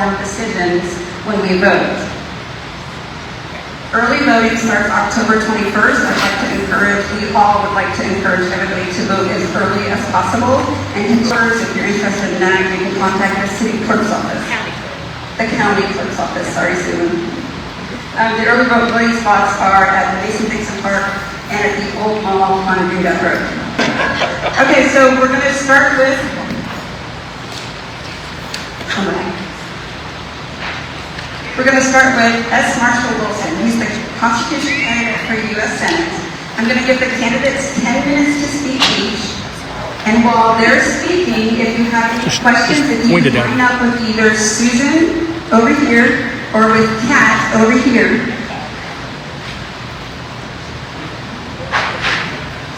informed decisions when we vote. Early voting starts October 21st. We all would like to encourage everybody to vote as early as possible. And consumers, if you're interested in that, you can contact the city clerk's office. The county clerk's office, sorry, Susan. The early voting spots are at the Mason-Dixon Park and at the Old Mall on Green Duck Road. Okay, so we're going to start with, S. Marshall Wilson. He's the Constitution candidate for U.S. Senate. I'm going to give the candidates 10 minutes to speak each. And while they're speaking, if you have any questions, if you can line up with either Susan over here or with Kat over here,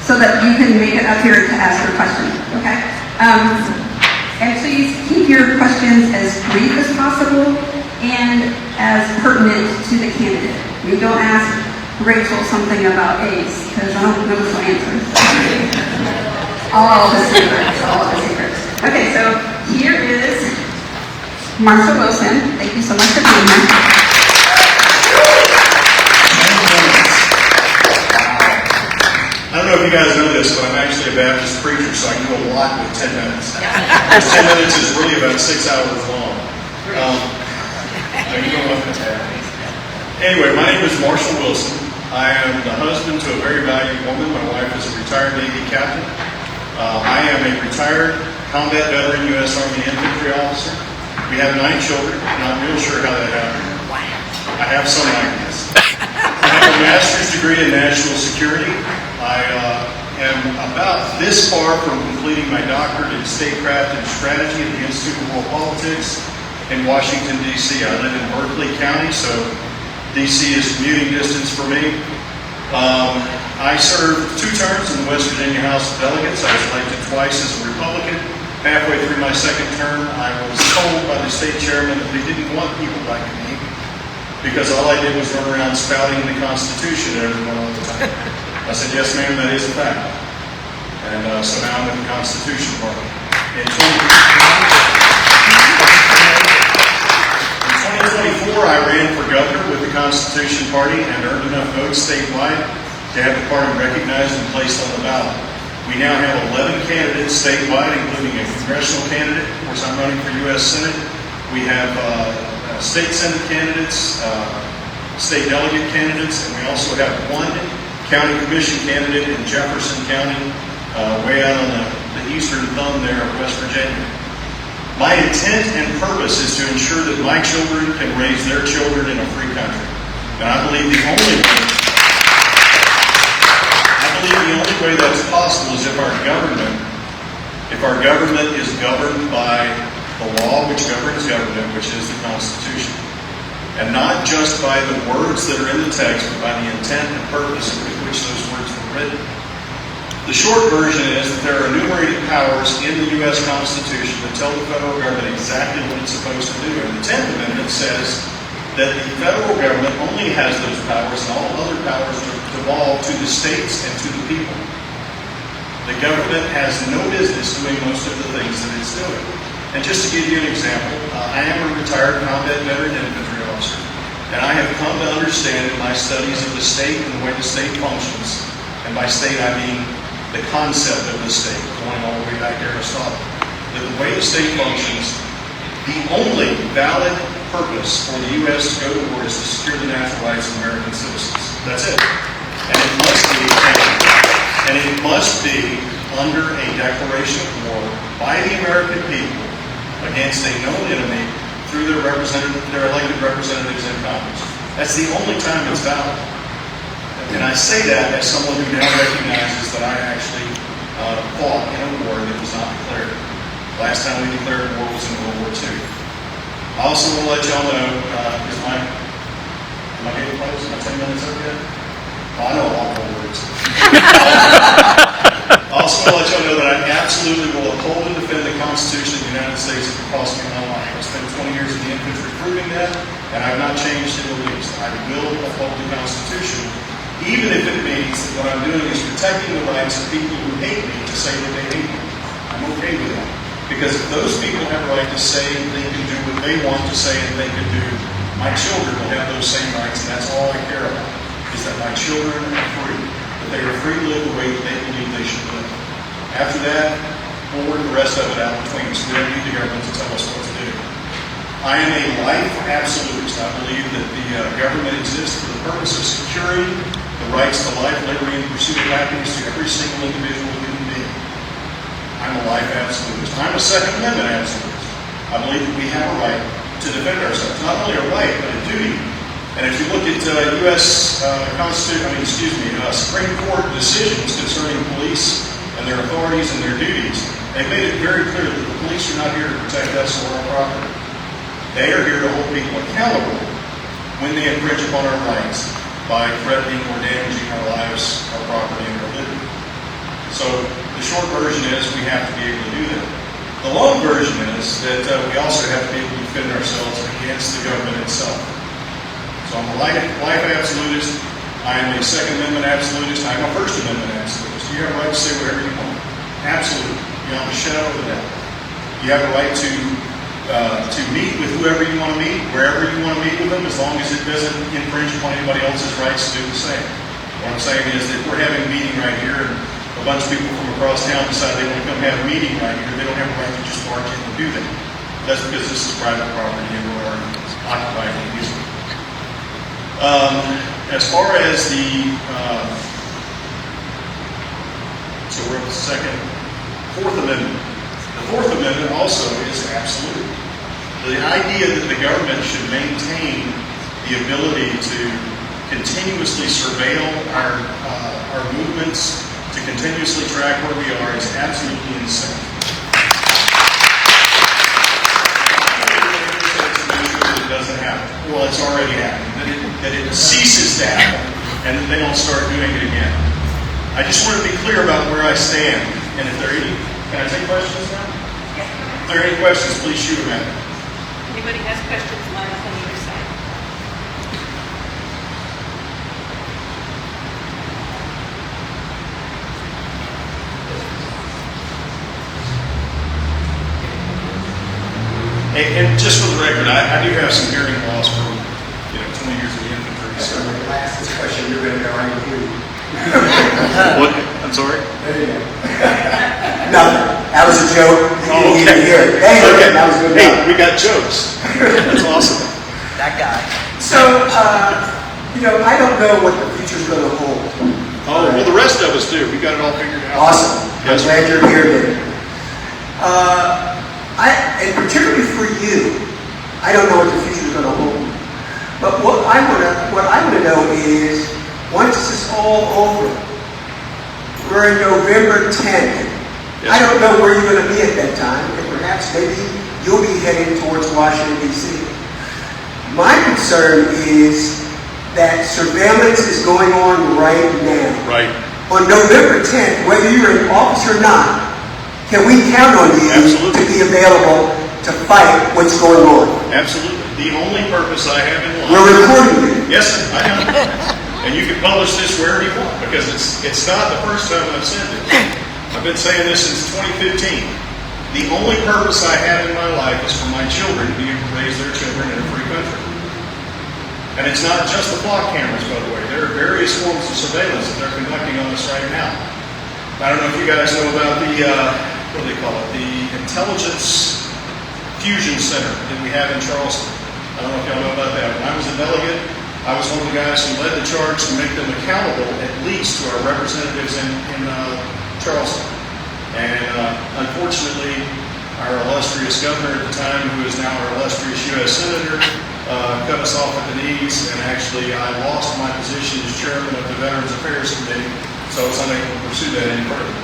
so that you can make it up here to ask your question, okay? And please keep your questions as brief as possible and as pertinent to the candidate. You don't ask Rachel something about AIDS, because I don't know the answers. All the secrets. Okay, so here is Marshall Wilson. Thank you so much for being here. I don't know if you guys know this, but I'm actually a Baptist preacher, so I can do a lot with 10 minutes. 10 minutes is really about 6 hours long. Anyway, my name is Marshall Wilson. I am the husband to a very valued woman. My wife is a retired Navy captain. I am a retired combat veteran U.S. Army infantry officer. We have 9 children. I'm not real sure how that happened. I have some ideas. I have a master's degree in national security. I am about this far from completing my doctorate in statecraft and strategy at the Institute of World Politics in Washington, D.C. I live in Berkeley County, so D.C. is commuting distance for me. I served 2 terms in the West Virginia House of Delegates. I was elected twice as a Republican. Halfway through my second term, I was told by the state chairman that they didn't want people like me because all I did was run around spouting the Constitution to everyone all the time. I said, yes, ma'am, that is a fact. And so now I'm in the Constitution Party. In 2024, I ran for governor with the Constitution Party and earned enough votes statewide to have the party recognized and placed on the ballot. We now have 11 candidates statewide, including a congressional candidate. Of course, I'm running for U.S. Senate. We have state Senate candidates, state delegate candidates, and we also have 1 county commission candidate in Jefferson County, way out on the eastern thumb there of West Virginia. My intent and purpose is to ensure that my children can raise their children in a free country. And I believe the only way that's possible is if our government is governed by the law which governs government, which is the Constitution. And not just by the words that are in the text, but by the intent and purpose with which those words were written. The short version is that there are enumerated powers in the U.S. Constitution that tell the federal government exactly what it's supposed to do. And the 10th Amendment says that the federal government only has those powers, and all other powers devolve to the states and to the people. The government has no business doing most of the things that it's doing. And just to give you an example, I am a retired combat veteran infantry officer, and I have come to understand in my studies of the state and the way the state functions, and by state I mean the concept of the state, going all the way back to Aristotle, that the way the state functions, the only valid purpose for the U.S. to go to war is to secure the natural rights of American citizens. That's it. And it must be under a declaration of war by the American people against a known enemy through their elected representatives in Congress. That's the only time it's valid. And I say that as someone who now recognizes that I actually fought in a war that was not declared. Last time we declared war was in World War II. I also want to let y'all know, am I getting close? Am I 10 minutes up yet? Oh, I know a lot more words. I also want to let y'all know that I absolutely will uphold and defend the Constitution of the United States if it costs me my life. I spent 20 years in the infantry proving that, and I've not changed in the least. I will uphold the Constitution, even if it means that what I'm doing is protecting the rights of people who hate me to say that they hate me. I'm okay with that. Because if those people have a right to say and think and do what they want to say and think and do, my children will have those same rights, and that's all I care about, is that my children are free, that they are free to live the way that they believe they should live. After that, we'll work the rest of it out between us. We don't need the government to tell us what to do. I am a life absolutist. I believe that the government exists for the purpose of securing the rights to life, liberty, and the pursuit of happiness to every single individual human being. I'm a life absolutist. I'm a Second Amendment absolutist. I believe that we have a right to defend ourselves. Not only a right, but a duty. And if you look at U.S. Supreme Court decisions concerning police and their authorities and their duties, they've made it very clear that the police are not here to protect us or our property. They are here to hold people accountable when they infringe upon our rights by threatening or damaging our lives, our property, and our liberty. So the short version is we have to be able to do that. The long version is that we also have to be able to defend ourselves against the government itself. So I'm a life absolutist. I am a Second Amendment absolutist. I'm a First Amendment absolutist. You have a right to say whatever you want. Absolutely. Beyond a shadow of a doubt. You have a right to meet with whoever you want to meet, wherever you want to meet with them, as long as it doesn't infringe upon anybody else's rights to do the same. What I'm saying is that if we're having a meeting right here and a bunch of people from across town decide they want to come have a meeting right here, they don't have a right to just barge in and do that. That's because this is private property and we're occupied and using it. As far as the, so we're at the Fourth Amendment. The Fourth Amendment also is absolute. The idea that the government should maintain the ability to continuously surveil our movements, to continuously track where we are, is absolutely insane. It doesn't happen. Well, it's already happened. That it ceases to happen, and that they don't start doing it again. I just want to be clear about where I stand, and if there are any, can I take questions now? If there are any questions, please shoot them at me. Anybody has questions, line up on either side. And just for the record, I do have some hearing loss from 20 years of the infantry. So when I ask this question, you're going to go on your what? I'm sorry? Nothing. That was a joke. Oh, You okay. didn't hear it. Hey, Okay. that was good. Hey, we got jokes. That's awesome. That guy. So, I don't know what the future's going to hold. Oh, well, the rest of us do. We got it all figured out. Awesome. Yes, I'm glad you're here, David. And particularly for you, I don't know what the future's going to hold. But what I want to know is, once this is all over, we're in November 10th. Yes, I don't know where you're going to be at that time, and perhaps maybe you'll be heading towards Washington, D.C. My concern is that surveillance is going on right now. Right. On November 10th, whether you're in office or not, can we count on you Absolutely. to be available to fight what's going on? Absolutely. The only purpose I have in life. We're recording you. Yes, sir. I know. And you can publish this wherever you want, because it's not the first time I've said this. I've been saying this since 2015. The only purpose I have in my life is for my children to be able to raise their children in a free country. And it's not just the flock cameras, by the way. There are various forms of surveillance that they're conducting on us right now. I don't know if you guys know about the, what do they call it? The Intelligence Fusion Center that we have in Charleston. I don't know if y'all know about that. When I was a delegate, I was one of the guys who led the charge to make them accountable, at least to our representatives in Charleston. And unfortunately, our illustrious governor at the time, who is now our illustrious U.S. Senator, cut us off at the knees, and actually I lost my position as chairman of the Veterans Affairs Committee, so I was unable to pursue that any further.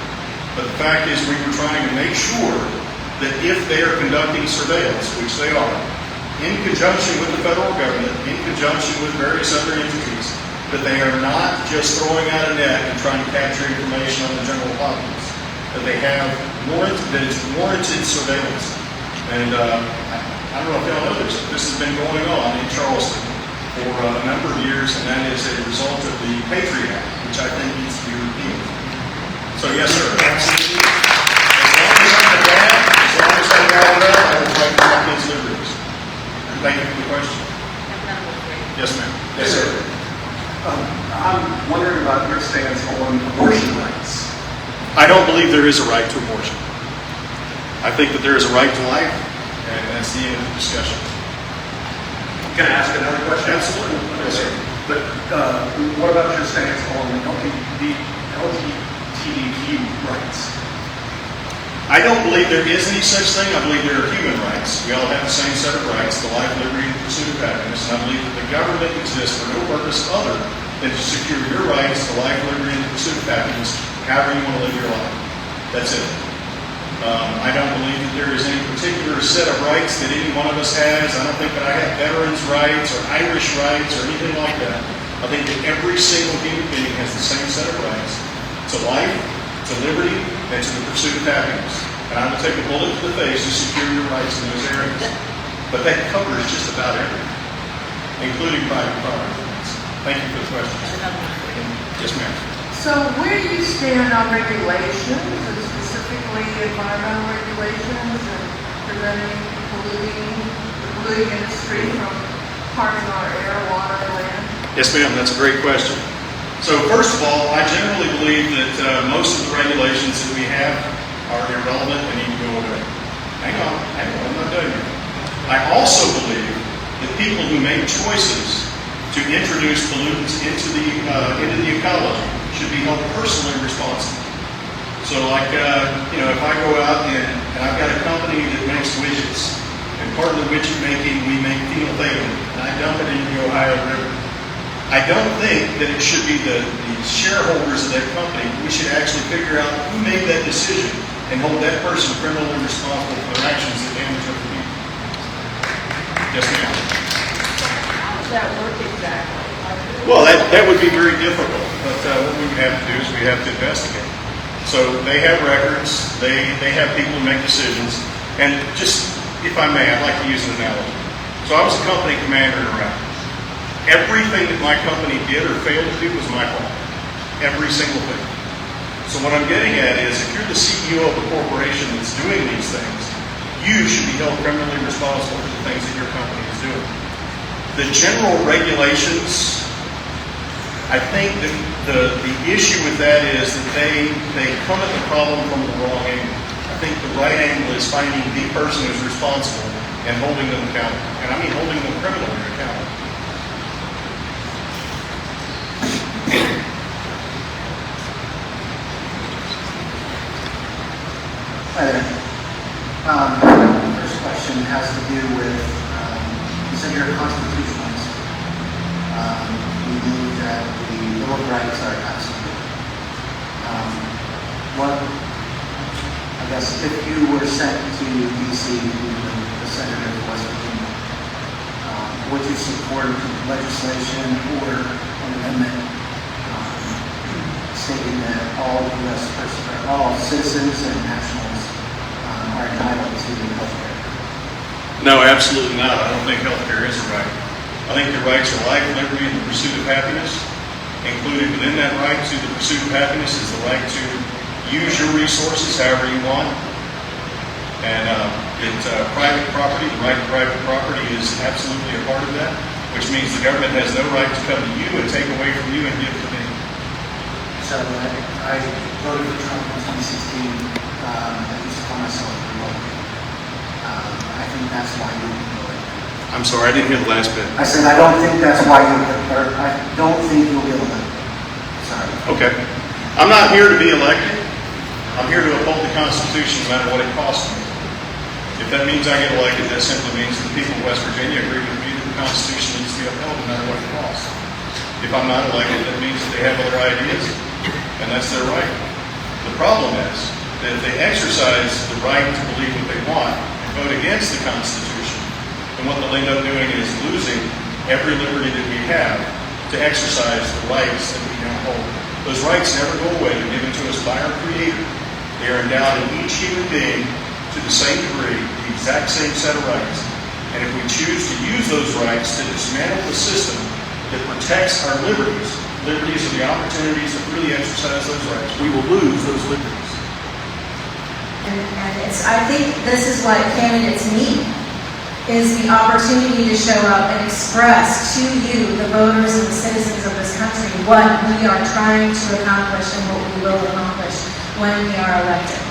But the fact is, we were trying to make sure that if they are conducting surveillance, which they are, in conjunction with the federal government, in conjunction with various other entities, that they are not just throwing out a net and trying to capture information on the general populace, that they have that it's warranted surveillance. And I don't know if y'all know this, but this has been going on in Charleston for a number of years, and that is a result of the Patriot Act, which I think needs to be repealed. So yes, sir, absolutely. As long as I'm a dad, as long as Canada, I have the right to protect these liberties. Thank you for the question. Yes, ma'am. Yes, sir. I'm wondering about your stance on abortion rights. I don't believe there is a right to abortion. I think that there is a right to life, and that's the end of the discussion. Can I ask another question? Absolutely. Yes, sir. But what about your stance on LGBTQ rights? I don't believe there is any such thing. I believe there are human rights. We all have the same set of rights, the life, liberty, and pursuit of happiness. And I believe that the government exists for no purpose other than to secure your rights, the life, liberty, and pursuit of happiness, however you want to live your life. That's it. I don't believe that there is any particular set of rights that any one of us has. I don't think that I have veterans' rights or Irish rights or anything like that. I think that every single human being has the same set of rights to life, to liberty, and to the pursuit of happiness. And I will take a bullet to the face to secure your rights in those areas. But that covers just about everything, including private property rights. Thank you for the question. Yes, ma'am. So where do you stand on regulations, and specifically environmental regulations and preventing the polluting industry from harming our air, water, and land? Yes, ma'am. That's a great question. So first of all, I generally believe that most of the regulations that we have are irrelevant and need to go away. Hang on, I'm not done yet. I also believe that people who make choices to introduce pollutants into the ecology should be held personally responsible. So like, if I go out and I've got a company that makes widgets, and part of the widget making, we make phenolphthalein, and I dump it into the Ohio River. I don't think that it should be the shareholders of that company. We should actually figure out who made that decision and hold that person criminally responsible for their actions that damage other people. Yes, ma'am. How does that work exactly? Well, that would be very difficult, but what we would have to do is we have to investigate. So they have records, they have people who make decisions, and just, if I may, I'd like to use an analogy. So I was a company commander in Iraq. Everything that my company did or failed to do was my fault. Every single thing. So what I'm getting at is, if you're the CEO of a corporation that's doing these things, you should be held criminally responsible for the things that your company is doing. The general regulations, I think that the issue with that is that they come at the problem from the wrong angle. I think the right angle is finding the person who's responsible and holding them accountable. And I mean holding them criminally accountable. Hi there. First question has to do with, you said you're a constitutionalist. You believe that the Bill of Rights are absolute. I guess if you were sent to D.C. to be the Senator of West Virginia, would you support legislation or an amendment stating that all U.S. all citizens and nationals are entitled to health care? No, absolutely not. I don't think healthcare is a right. I think the rights are life, liberty, and the pursuit of happiness. Included within that right to the pursuit of happiness is the right to use your resources however you want. And private property, the right to private property is absolutely a part of that, which means the government has no right to come to you and take away from you and give to me. So I voted for Trump in 2016. I used to call myself a Republican. I think that's why you were elected. I'm sorry, I didn't hear the last bit. I said I don't think that's why you were, or I don't think you'll get elected. Sorry. Okay. I'm not here to be elected. I'm here to uphold the Constitution no matter what it costs me. If that means I get elected, that simply means that the people of West Virginia agree with me that the Constitution needs to be upheld no matter what it costs. If I'm not elected, that means that they have other ideas, and that's their right. The problem is that if they exercise the right to believe what they want and vote against the Constitution, then what they'll end up doing is losing every liberty that we have to exercise the rights that we now hold. Those rights never go away. They're given to us by our Creator. They are endowed in each human being to the same degree, the exact same set of rights. And if we choose to use those rights to dismantle the system that protects our liberties are the opportunities to really exercise those rights, we will lose those liberties. And I think this is what candidates need, is the opportunity to show up and express to you, the voters and the citizens of this country, what we are trying to accomplish and what we will accomplish when we are elected.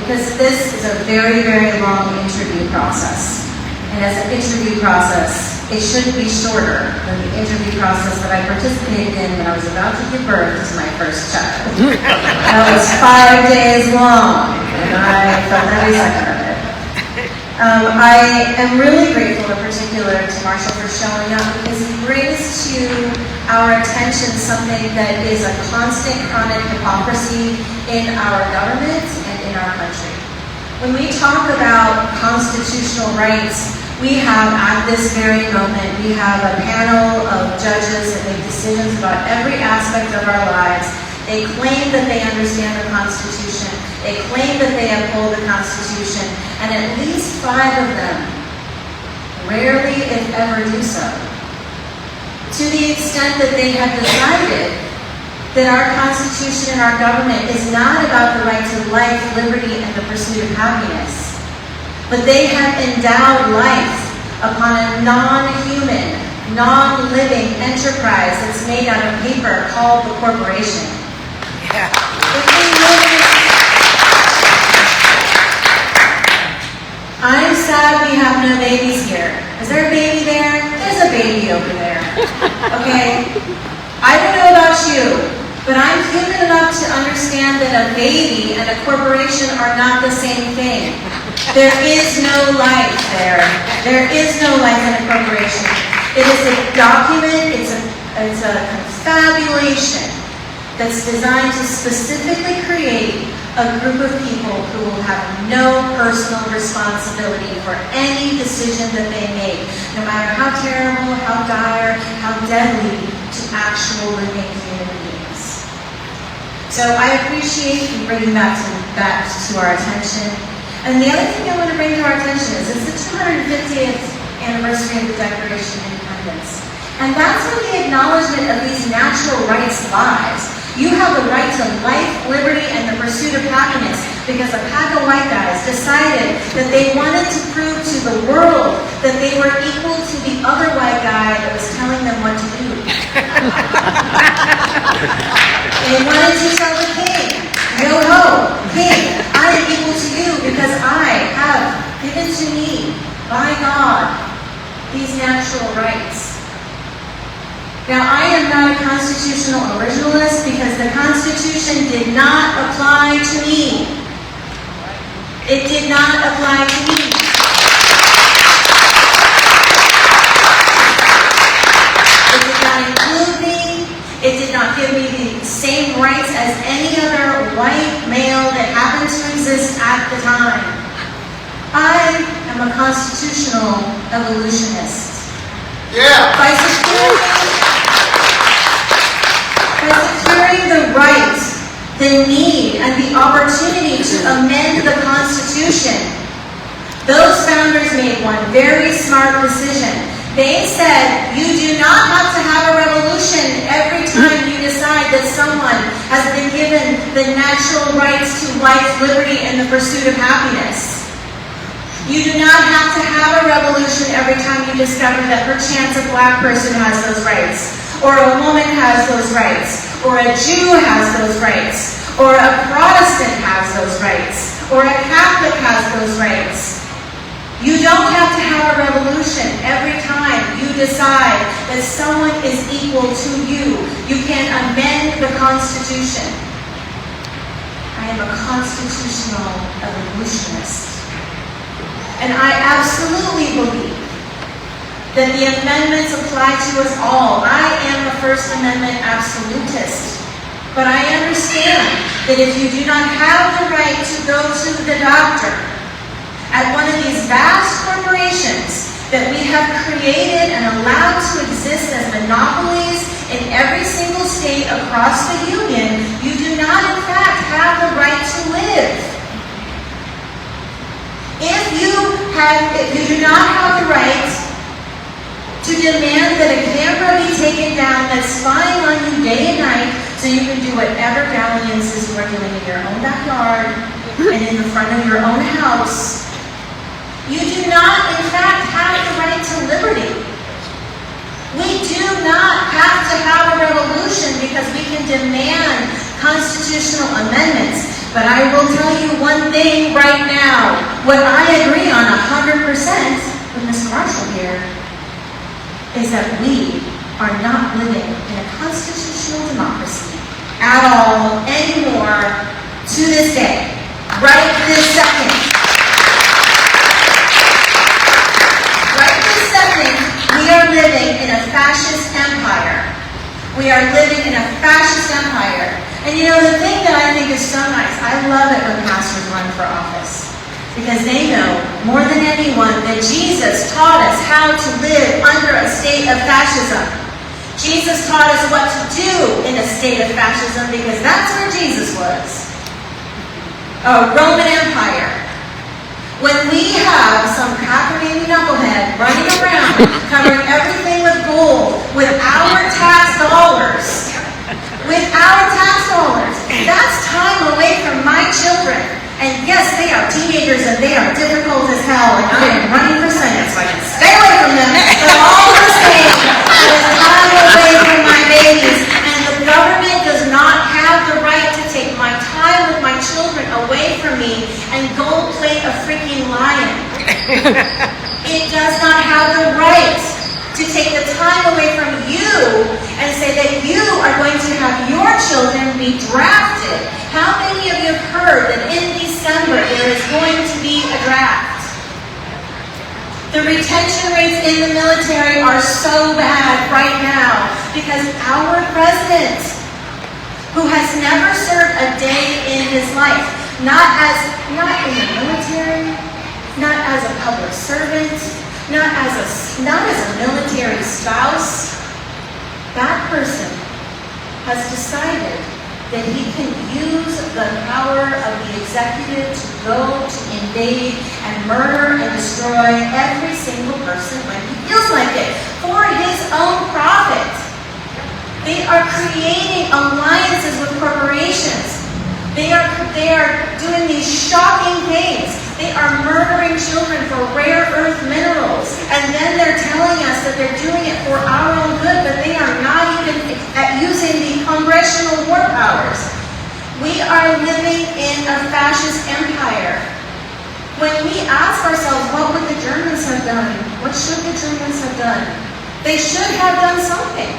Because this is a very, very long interview process. And as an interview process, it should be shorter than the interview process that I participated in when I was about to give birth to my first child. That was 5 days long, and I felt every second of it. I am really grateful in particular to Marshall for showing up, because he brings to our attention something that is a constant chronic hypocrisy in our government and in our country. When we talk about constitutional rights, we have, at this very moment, we have a panel of judges that make decisions about every aspect of our lives. They claim that they understand the Constitution. They claim that they uphold the Constitution. And at least 5 of them rarely, if ever, do so. To the extent that they have decided that our Constitution and our government is not about the right to life, liberty, and the pursuit of happiness, but they have endowed life upon a non-human, non-living enterprise that's made out of paper called the corporation. Yeah. I'm sad we have no babies here. Is there a baby there? There's a baby over there. Okay? I don't know about you, but I'm human enough to understand that a baby and a corporation are not the same thing. There is no life there. There is no life in a corporation. It is a document, it's a confabulation that's designed to specifically create a group of people who will have no personal responsibility for any decision that they make, no matter how terrible, how dire, how deadly to actual living human beings. So I appreciate you bringing that to our attention. And the other thing I want to bring to our attention is it's the 250th anniversary of the Declaration of Independence. And that's where the acknowledgement of these natural rights lies. You have the right to life, liberty, and the pursuit of happiness because a pack of white guys decided that they wanted to prove to the world that they were equal to the other white guy that was telling them what to do. They wanted to tell the king, yo ho, king, I am equal to you because I have given to me, by God, these natural rights. Now, I am not a constitutional originalist because the Constitution did not apply to me. It did not apply to me. It did not include me. It did not give me the same rights as any other white male that happened to exist at the time. I am a constitutional evolutionist. Yeah. By securing the right, the need, and the opportunity to amend the Constitution, those founders made one very smart decision. They said, you do not have to have a revolution every time you decide that someone has been given the natural rights to life, liberty, and the pursuit of happiness. You do not have to have a revolution every time you discover that perchance a black person has those rights, or a woman has those rights, or a Jew has those rights, or a Protestant has those rights, or a Catholic has those rights. You don't have to have a revolution every time you decide that someone is equal to you. You can amend the Constitution. I am a constitutional evolutionist. And I absolutely believe that the amendments apply to us all. I am a First Amendment absolutist. But I understand that if you do not have the right to go to the doctor at one of these vast corporations that we have created and allowed to exist as monopolies in every single state across the Union, you do not in fact have the right to live. If you do not have the right to demand that a camera be taken down that's spying on you day and night so you can do whatever dalliances you are doing in your own backyard and in the front of your own house, you do not, in fact, have the right to liberty. We do not have to have a revolution because we can demand constitutional amendments. But I will tell you one thing right now. What I agree on 100% with Mr. Marshall here is that we are not living in a constitutional democracy at all anymore to this day, right this second. Right this second, we are living in a fascist empire. We are living in a fascist empire. And you know, the thing that I think is so nice, I love it when pastors run for office. Because they know more than anyone that Jesus taught us how to live under a state of fascism. Jesus taught us what to do in a state of fascism because that's where Jesus was. A Roman Empire. When we have some cockamamie knucklehead running around covering everything with gold with our tax dollars, that's time away from my children. And yes, they are teenagers and they are difficult as hell, and I am running for Senate, so I can stay away from them. But all the same, it is time away from my babies. And the government does not have the right to take my time with my children away from me and gold plate a freaking lion. It does not have the right to take the time away from you and say that you are going to have your children be drafted. How many of you have heard that in December there is going to be a draft? The retention rates in the military are so bad right now because our president, who has never served a day in his life, not in the military, not as a public servant, not as a military spouse, that person has decided that he can use the power of the executive to go to invade and murder and destroy every single person when he feels like it for his own profit. They are creating alliances with corporations. They are doing these shocking things. They are murdering children for rare earth minerals. And then they're telling us that they're doing it for our own good, but they are not even using the congressional war powers. We are living in a fascist empire. When we ask ourselves, what would the Germans have done? What should the Germans have done? They should have done something.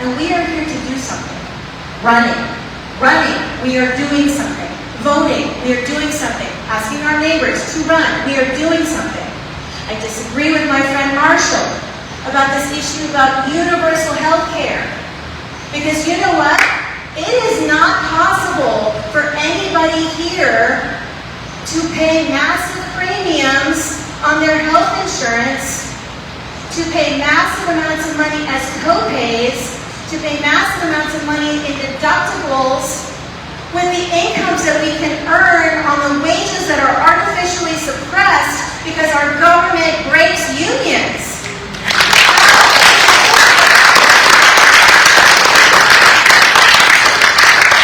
And we are here to do something. Running, we are doing something. Voting, we are doing something. Asking our neighbors to run, we are doing something. I disagree with my friend Marshall about this issue about universal health care. Because you know what? It is not possible for anybody here to pay massive premiums on their health insurance, to pay massive amounts of money as co-pays, to pay massive amounts of money in deductibles, with the incomes that we can earn on the wages that are artificially suppressed because our government breaks unions.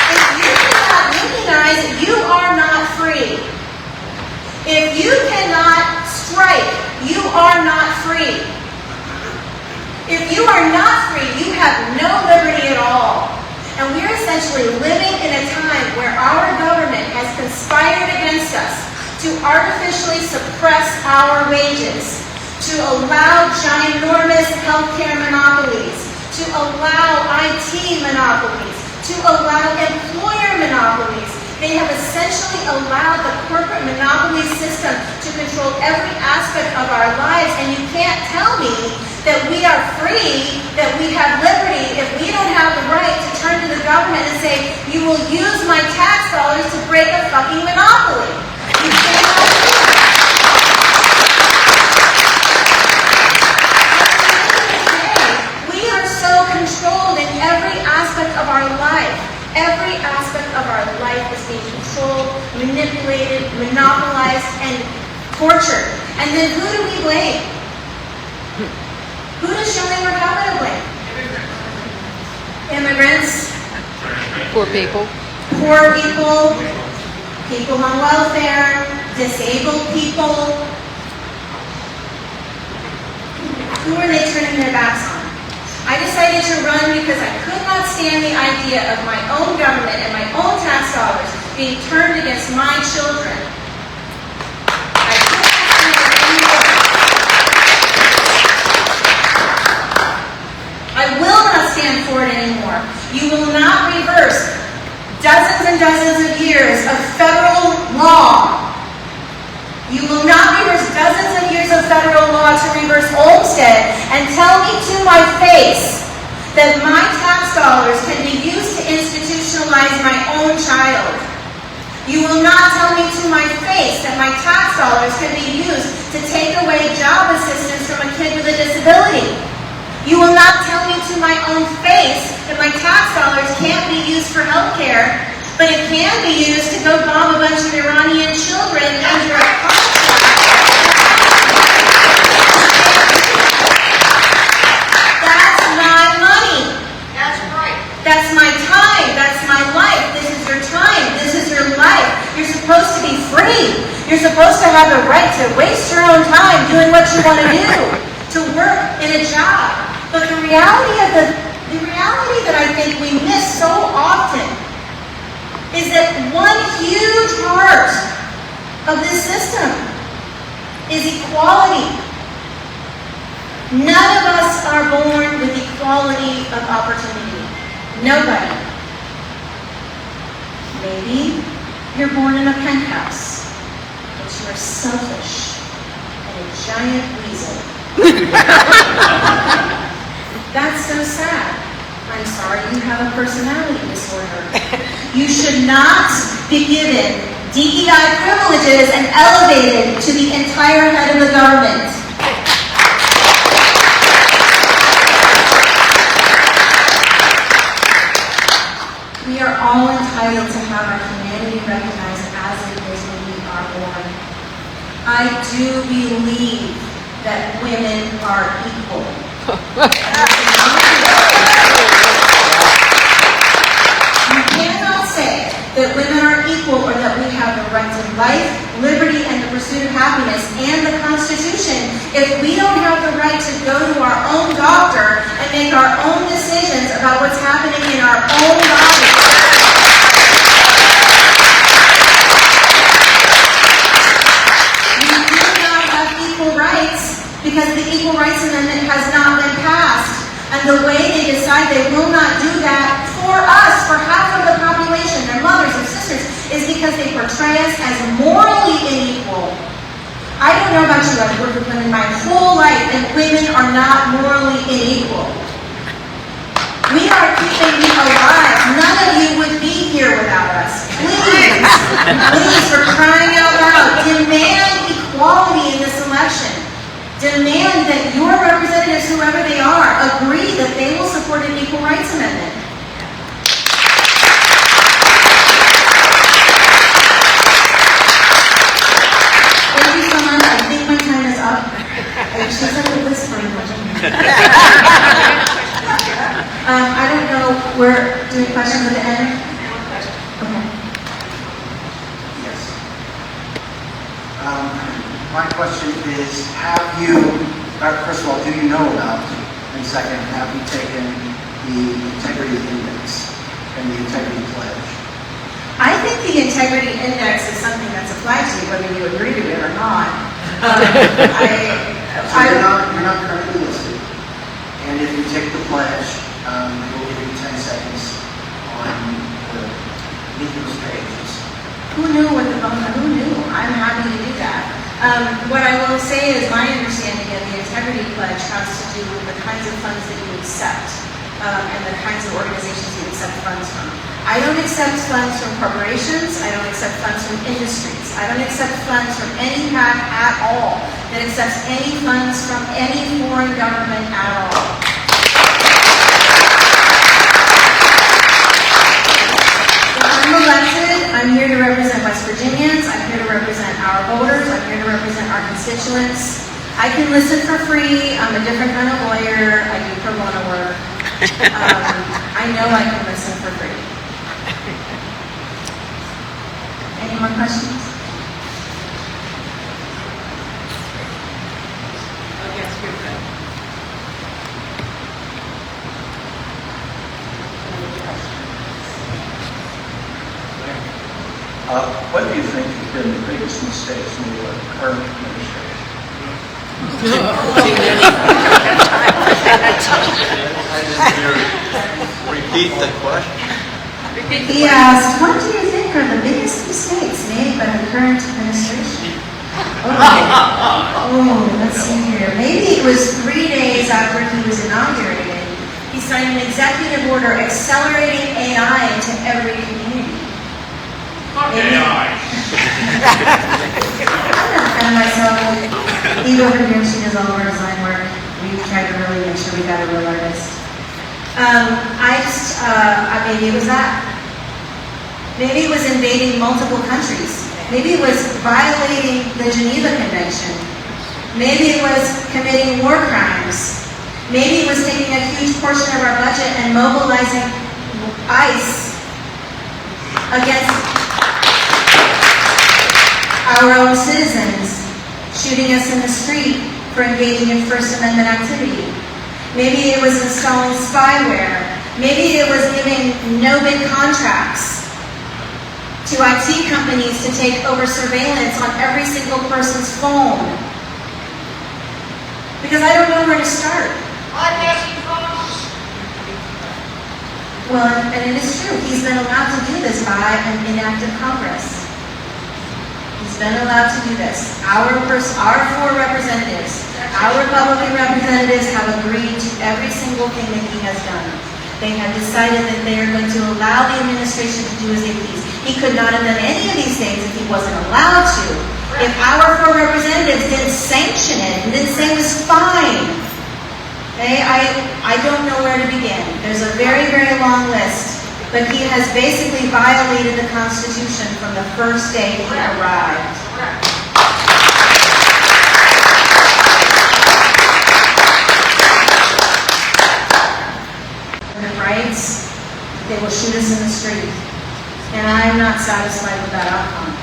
If you cannot unionize, you are not free. If you cannot strike, you are not free. If you are not free, you have no liberty at all. And we're essentially living in a time where our government has conspired against us to artificially suppress our wages, to allow ginormous healthcare monopolies, to allow IT monopolies, to allow employer monopolies. They have essentially allowed the corporate monopoly system to control every aspect of our lives, and you can't tell me that we are free, that we have liberty, if we don't have the right to turn to the government and say, you will use my tax dollars to break a fucking monopoly. You cannot do that. We are so controlled in every aspect of our life. Every aspect of our life is being controlled, manipulated, monopolized, and tortured. And then who do we blame? Who does Shalima Capital blame? Immigrants. Poor people. Poor people. people on welfare, disabled people. Who are they turning their backs on? I decided to run because I could not stand the idea of my own government and my own tax dollars being turned against my children. I could not stand it anymore. I will not stand for it anymore. You will not reverse dozens and dozens of years of federal law. You will not reverse dozens of years of federal law to reverse Olmstead and tell me to my face that my tax dollars can be used to institutionalize my own child. You will not tell me to my face that my tax dollars can be used to take away job assistance from a kid with a disability. You will not tell me to my own face that my tax dollars can't be used for health care, but it can be used to go bomb a bunch of Iranian children under a contract. That's my money. That's right. That's my time. That's my life. This is your time. This is your life. You're supposed to be free. You're supposed to have the right to waste your own time doing what you want to do, to work in a job. But the reality that I think we miss so often is that one huge part of this system is equality. None of us are born with equality of opportunity. Nobody. Maybe you're born in a penthouse, but you are selfish and a giant weasel. That's so sad. I'm sorry, you have a personality disorder. You should not be given DEI privileges and elevated to the entire head of the government. We are all entitled to have our humanity recognized as it is when we are born. I do believe that women are equal. You cannot say that women are equal or that we have the right to life, liberty, and the pursuit of happiness and the Constitution if we don't have the right to go to our own doctor and make our own decisions about what's happening in our own bodies. We do not have equal rights because the Equal Rights Amendment has not been passed. And the way they decide they will not do that for us, for half of the population, their mothers and sisters, is because they portray us as morally unequal. I don't know about you, I've worked with women my whole life, and women are not morally unequal. We are keeping you alive. None of you would be here without us. Please, please, for crying out loud, demand equality in this election. Demand that your representatives, whoever they are, agree that they will support an Equal Rights Amendment. Thank you so much. I think my time is up. She's like a whispering. I don't know. We're doing questions at the end. Okay. Yes. My question is, have you, first of all, do you know about, and second, have you taken the Integrity Index and the Integrity Pledge? I think the Integrity Index is something that's applied to you, whether you agree to it or not. So you're not currently listed, and if you take the pledge, we'll give you 10 seconds on those pages. Who knew what the who knew? I'm happy to do that. What I will say is my understanding of the Integrity Pledge has to do with the kinds of funds that you accept and the kinds of organizations you accept funds from. I don't accept funds from corporations. I don't accept funds from industries. I don't accept funds from any PAC at all that accepts any funds from any foreign government at all. If I'm elected, I'm here to represent West Virginians. I'm here to represent our voters. I'm here to represent our constituents. I can listen for free. I'm a different kind of lawyer. I do pro bono work. I know I can listen for free. Any Any more questions? Oh, yes, you're right. What do you think have been the biggest mistakes made by the current administration? Repeat the question. He asked, what do you think are the biggest mistakes made by the current administration? Oh, let's see here. Maybe it was 3 days after he was inaugurated. He signed an executive order accelerating AI into every community. AI. And myself, Eve over here, she does all of our design work. We try to really make sure we got a real artist. Maybe it was that. Maybe it was invading multiple countries. Maybe it was violating the Geneva Convention. Maybe it was committing war crimes. Maybe it was taking a huge portion of our budget and mobilizing ICE against our own citizens, shooting us in the street for engaging in First Amendment activity. Maybe it was installing spyware. Maybe it was giving no-bid contracts to IT companies to take over surveillance on every single person's phone. Because I don't know where to start. Well, and it is true. He's been allowed to do this by an inactive Congress. He's been allowed to do this. Our 4 representatives, our Republican representatives have agreed to every single thing that he has done. They have decided that they are going to allow the administration to do as they please. He could not have done any of these things if he wasn't allowed to. If our 4 representatives didn't sanction it and didn't say it was fine, okay, I don't know where to begin. There's a very, very long list. But he has basically violated the Constitution from the first day he arrived. Rights, they will shoot us in the street. And I'm not satisfied with that outcome.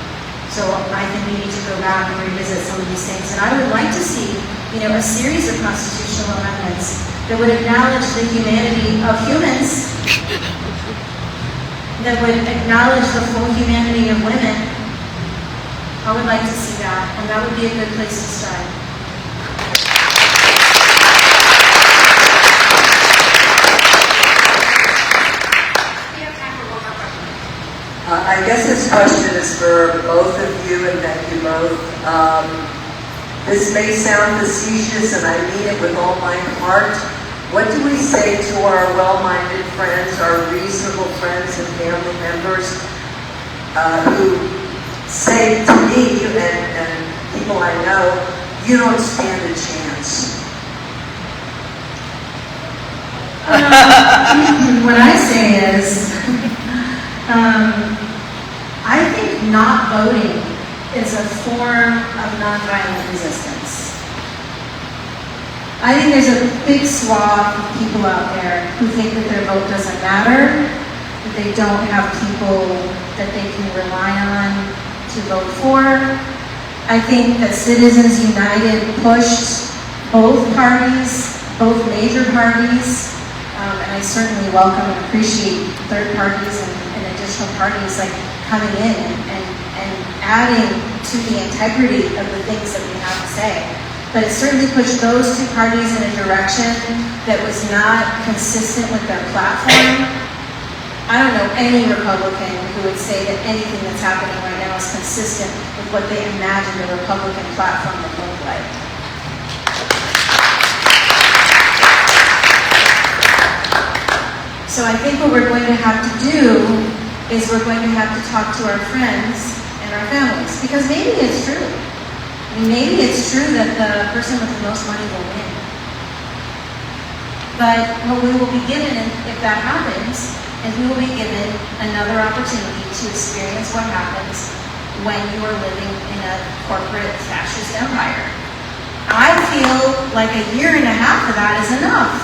So I think we need to go back and revisit some of these things. And I would like to see, a series of constitutional amendments that would acknowledge the humanity of humans, that would acknowledge the full humanity of women. I would like to see that, and that would be a good place to start. I guess this question is for both of you, and thank you both. This may sound facetious, and I mean it with all my heart. What do we say to our well-minded friends, our reasonable friends and family members who say to me and people I know, you don't stand a chance? What I say is, I think not voting is a form of nonviolent resistance. I think there's a big swath of people out there who think that their vote doesn't matter, that they don't have people that they can rely on to vote for. I think that Citizens United pushed both parties, both major parties, and I certainly welcome and appreciate third parties and additional parties like coming in and adding to the integrity of the things that we have to say. But it certainly pushed those 2 parties in a direction that was not consistent with their platform. I don't know any Republican who would say that anything that's happening right now is consistent with what they imagined a Republican platform would look like. So I think what we're going to have to do is we're going to have to talk to our friends and our families, because maybe it's true. Maybe it's true that the person with the most money will win. But what we will be given, if that happens, is we will be given another opportunity to experience what happens when you are living in a corporate fascist empire. I feel like 1.5 years of that is enough.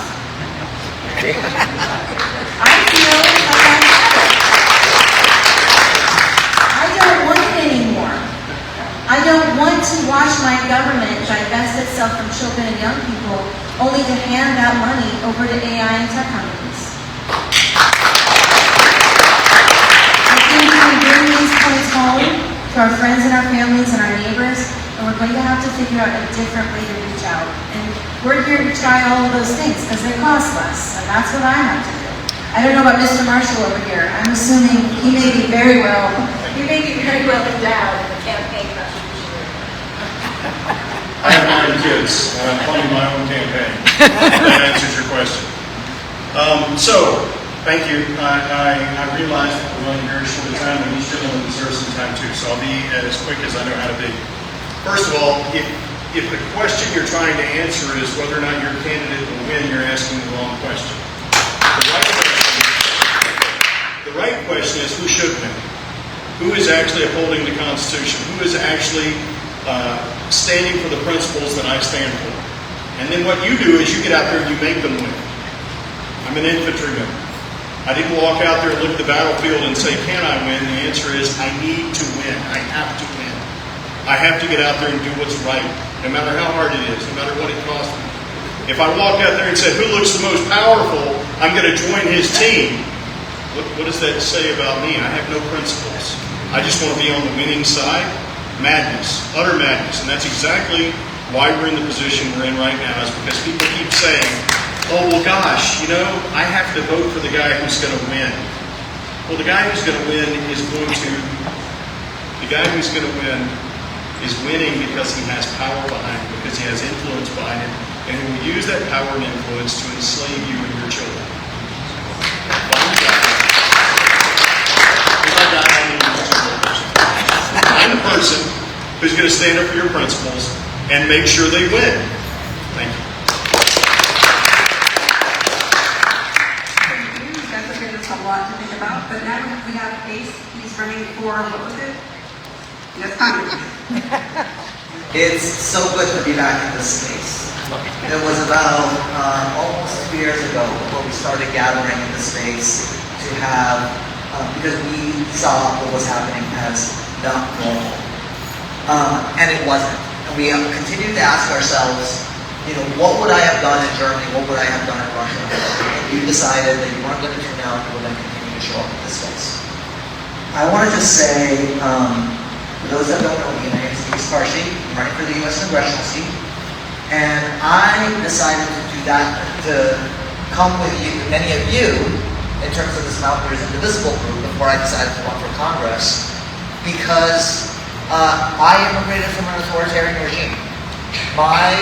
I feel like I've had it. I don't want 1.5 over to AI and tech companies. I think we bring these points home to our friends and our families and our neighbors, and we're going to have to figure out a different way to reach out. And we're here to try all of those things because they cost less, and that's what I have to do. I don't know about Mr. Marshall over here. I'm assuming he may be very well endowed in the campaign contribution. I have 9 kids, and I'm funding my own campaign. That answers your question. So, thank you. I realize that we're running very short of time, and each gentleman deserves some time too, so I'll be as quick as I know how to be. First of all, if the question you're trying to answer is whether or not your candidate will win, you're asking the wrong question. The right question is who should win? Who is actually upholding the Constitution? Who is actually standing for the principles that I stand for? And then what you do is you get out there and you make them win. I'm an infantryman. I didn't walk out there and look at the battlefield and say, can I win? The answer is I need to win. I have to win. I have to get out there and do what's right, no matter how hard it is, no matter what it costs me. If I walk out there and say, who looks the most powerful, I'm going to join his team. What does that say about me? I have no principles. I just want to be on the winning side. Madness, utter madness. And that's exactly why we're in the position we're in right now, is because people keep saying, oh, well, gosh, I have to vote for the guy who's going to win. Well, the guy who's going to win is winning because he has power behind him, because he has influence behind him, and he will use that power and influence to enslave you and your children. I'm the person who's going to stand up for your principles and make sure they win. Thank you. Thank you. That's given us a lot to think about. But now we have Ace. He's running for, what was it? That's Congress. It's so good to be back in this space. It was about almost 2 years ago when we started gathering in this space to have, because we saw what was happening as not normal. And it wasn't. And we continued to ask ourselves, what would I have done in Germany? What would I have done in Russia? And you decided that you weren't going to tune out, you were going to continue to show up in this space. I want to just say, for those that don't know me, my name is Parsi. I'm running for the U.S. Congressional seat. And I decided to do that, to come with you, many of you, in terms of this Mountaineers Indivisible group before I decided to run for Congress, because I immigrated from an authoritarian regime. My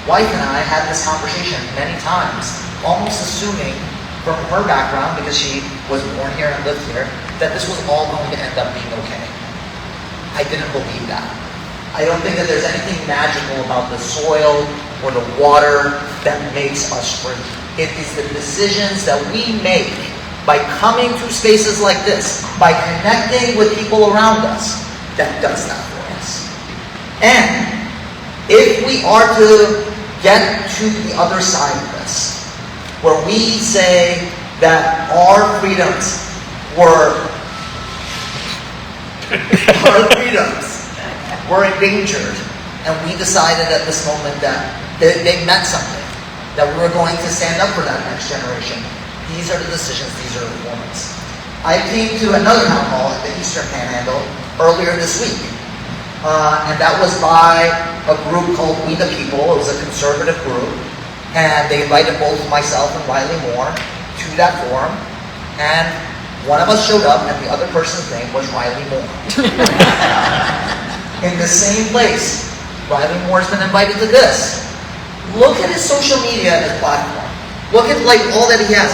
wife and I had this conversation many times, almost assuming from her background, because she was born here and lived here, that this was all going to end up being okay. I didn't believe that. I don't think that there's anything magical about the soil or the water that makes us free. It is the decisions that we make by coming to spaces like this, by connecting with people around us, that does that for us. And if we are to get to the other side of this, where we say that our freedoms were endangered, and we decided at this moment that they meant something, that we were going to stand up for that next generation. These are the decisions, these are the moments. I came to another town hall at the Eastern Panhandle earlier this week, and that was by a group called We the People. It was a conservative group, and they invited both myself and Riley Moore to that forum, and one of us showed up, and the other person's name was Riley Moore. In the same place, Riley Moore's been invited to this. Look at his social media and his platform. Look at all that he has.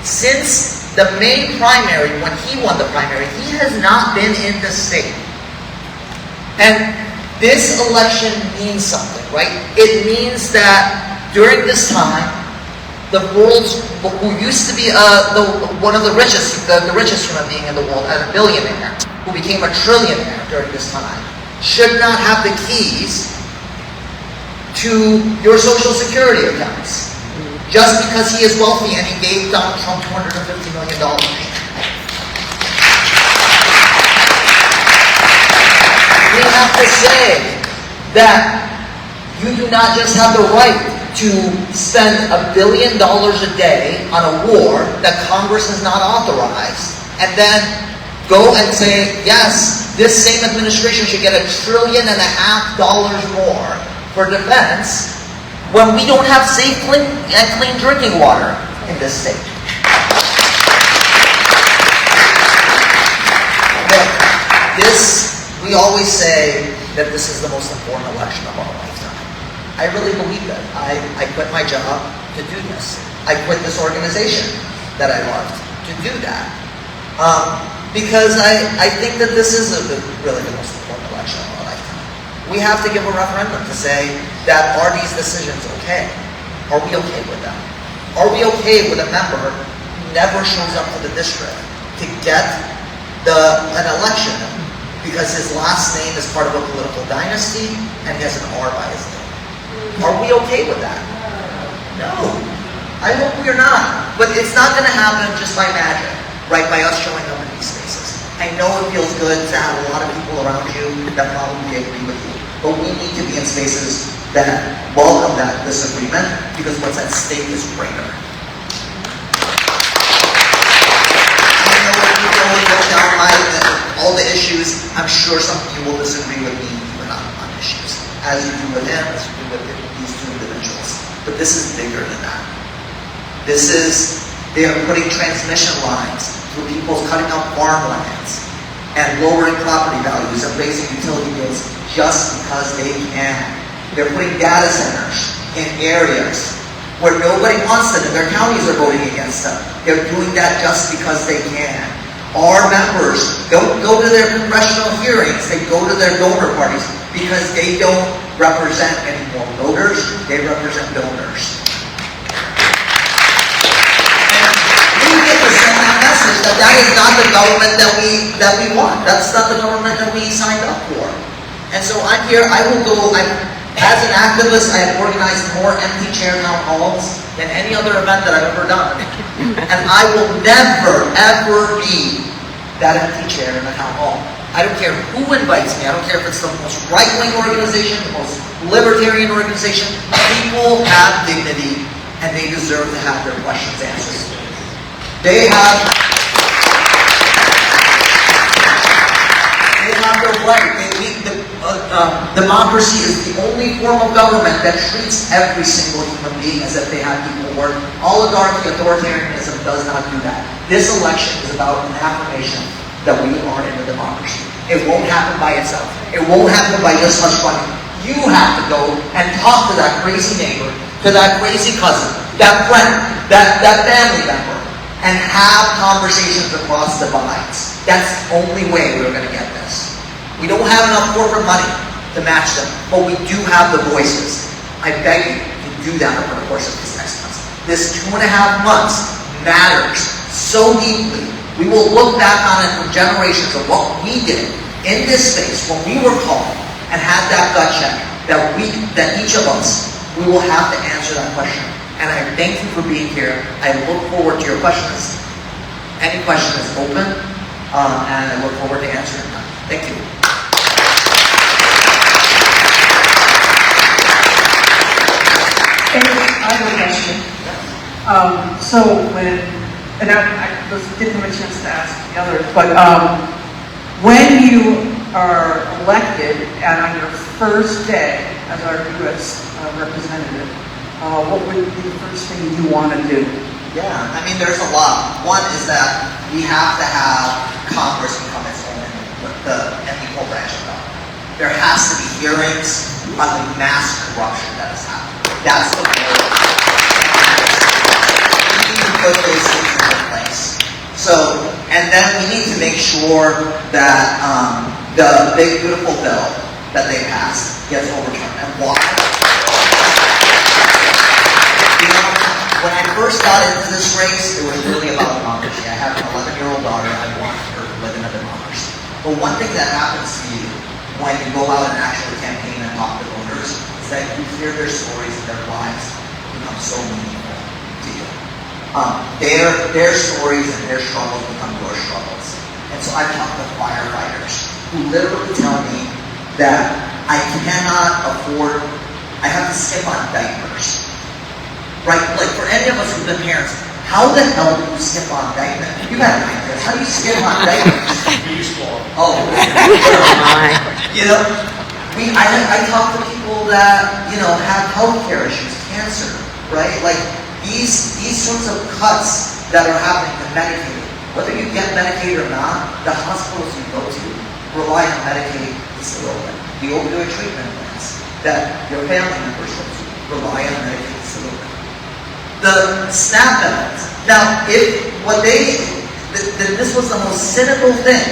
Since the main primary, when he won the primary, he has not been in the state. And this election means something, right? It means that during this time, the world's, who used to be one of the richest human being in the world, as a billionaire, who became a trillionaire during this time, should not have the keys to your Social Security accounts just because he is wealthy and he gave Donald Trump $250 million. We have to say that you do not just have the right to spend $1 billion a day on a war that Congress has not authorized, and then go and say, yes, this same administration should get $1.5 trillion more for defense, when we don't have safe, clean drinking water in this state. Look, we always say that this is the most important election of our lifetime. I really believe that. I quit my job to do this. I quit this organization that I loved to do that. Because I think that this is really the most important election of our lifetime. We have to give a referendum to say that are these decisions okay? Are we okay with them? Are we okay with a member who never shows up to the district to get an election because his last name is part of a political dynasty and he has an R by his name? Are we okay with that? No. I hope we're not. But it's not going to happen just by magic, right? By us showing up in these spaces. I know it feels good to have a lot of people around you that probably agree with you. But we need to be in spaces that welcome that disagreement because what's at stake is greater. I know when you go and look down all the issues, I'm sure some of you will disagree with me even on issues. As you do with him, as you do with these two individuals. But this is bigger than that. They are putting transmission lines through people's cutting up farmlands and lowering property values and raising utility bills just because they can. They're putting data centers in areas where nobody wants them and their counties are voting against them. They're doing that just because they can. Our members don't go to their congressional hearings, they go to their donor parties because they don't represent any more voters, they represent donors. And we get to send that message that is not the government that we want. That's not the government that we signed up for. And so I'm here, as an activist, I have organized more empty chair town halls than any other event that I've ever done. And I will never, ever be that empty chair in a town hall. I don't care who invites me. I don't care if it's the most right-wing organization, the most libertarian organization. People have dignity, and they deserve to have their questions answered. They have their right. Democracy is the only form of government that treats every single human being as if they have equal worth. Oligarchy, authoritarianism does not do that. This election is about an affirmation that we are in a democracy. It won't happen by itself. It won't happen by just hush money. You have to go and talk to that crazy neighbor, to that crazy cousin, that friend, that family member, and have conversations across divides. That's the only way we're going to get this. We don't have enough corporate money to match them, but we do have the voices. I beg you to do that over the course of these next months. This 2.5 months matters so deeply. We will look back on it from generations of what we did in this space when we were called and had that gut check that each of us, we will have to answer that question. And I thank you for being here. I look forward to your questions. Any question is open, and I look forward to answering them. Thank you. I have a question. And I didn't have a chance to ask the others, but when you are elected and on your first day as our U.S. representative, what would be the first thing you want to do? Yeah, I mean, there's a lot. One is that we have to have Congress become its own an equal branch of government. There has to be hearings on the mass corruption that has happened. That's the goal. We need to put those things into place. So, and then we need to make sure that the big beautiful bill that they passed gets overturned. And why? You know, when I first got into this race, it was really about democracy. I have an 11-year-old daughter. I want her to live in a democracy. But one thing that happens to you when you go out and actually campaign and talk to voters is that you hear their stories and their lives become so meaningful to you. Their stories and their struggles become your struggles. And so I've talked to firefighters who literally tell me that I cannot afford, I have to skip on diapers right? Like for any of us who've been parents, how the hell do you skip on diapers? You got diapers. How do you skip on diapers? Oh, you know, I talk to people that, you know, have healthcare issues, cancer, right? Like these sorts of cuts that are happening to Medicaid, whether you get Medicaid or not, the hospitals you go to rely on Medicaid facility. The opioid treatment plans that your family members go to rely on Medicaid facility. The SNAP benefits. Now, this was the most cynical thing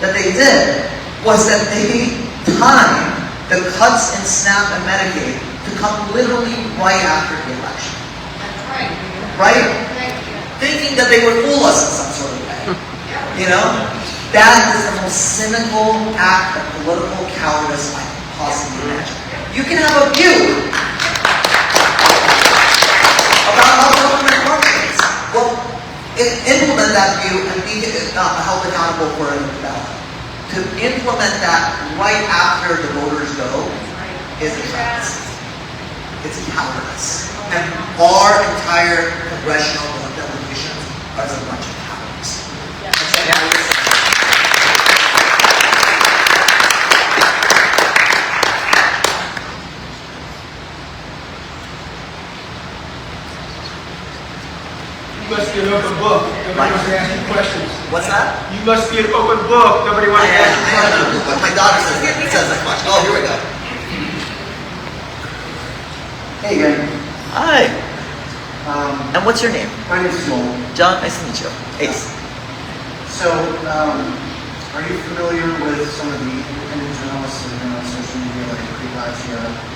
that they did, was that they timed the cuts in SNAP and Medicaid to come literally right after the election. That's right. Right? Thank you. Thinking that they would fool us in some sort of way. You know? That is the most cynical act of political cowardice I can possibly imagine. You can have a view about how government functions. Well, implement that view and be held accountable for it in the ballot. To implement that right after the voters go is a travesty. It's cowardice. And our entire congressional delegation is a bunch of cowards. You must be an open book. Nobody wants to ask you questions. What's that? You must be an open book. Nobody wants to ask you questions. My daughter says that much. Oh, here we go. Hey again. Hi. And what's your name? My name is Joel. John, nice to meet you. Ace. So, are you familiar with some of the independent journalists that are on social media, like Claypole?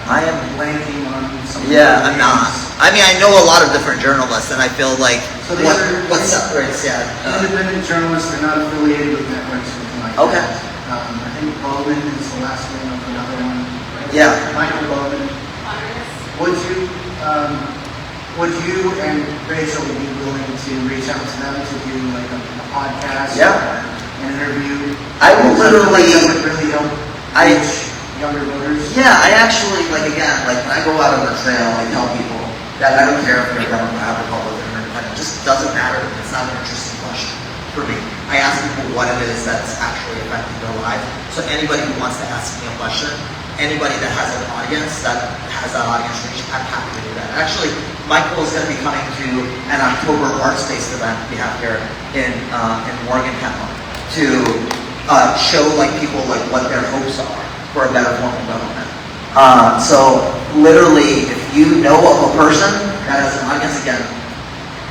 I am. Blanking on some of Yeah, the I'm not. names. I mean, I know a lot of different journalists, and I feel like So these what are- separates, Independent journalists are not affiliated with networks or anything like Okay. that. I think Bowman is the last name of another one. Yeah. Michael Bowman. Would you and Rachel be willing to reach out to them to do like a podcast? Yeah. Or an interview? I will Something like literally- that would really help reach younger voters? Yeah, I actually, like, again, like, when I go out on the trail, I tell people that I don't care if you're Democrat, Republican, or Independent. It just doesn't matter. It's not an interesting question for me. I ask people what it is that's actually affecting their life. So anybody who wants to ask me a question, anybody that has an audience, that has that audience reach, I'm happy to do that. Actually, Michael is going to be coming to an October arts-based event we have here in Morgantown to show, like, people, like, what their hopes are for a better form of government. So literally, if you know of a person that has an audience, again,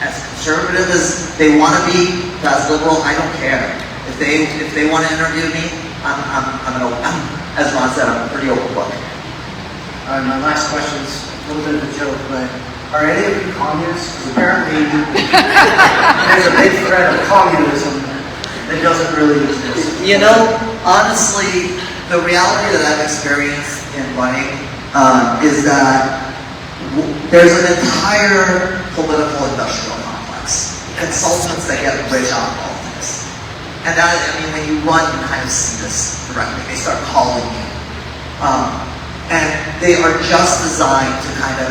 as conservative as they want to be, as liberal, I don't care. If they want to interview me, I'm as Ron said, I'm a pretty open book. My last question is a little bit of a joke, but are any of you communists? 'Cause apparently there's a big threat of communism that doesn't really exist. You know, honestly, the reality that I've experienced in running is that there's an entire political industrial complex, consultants that get rich on politics. And that, I mean, when you run, you kind of see this directly. They start calling you. And they are just designed to kind of,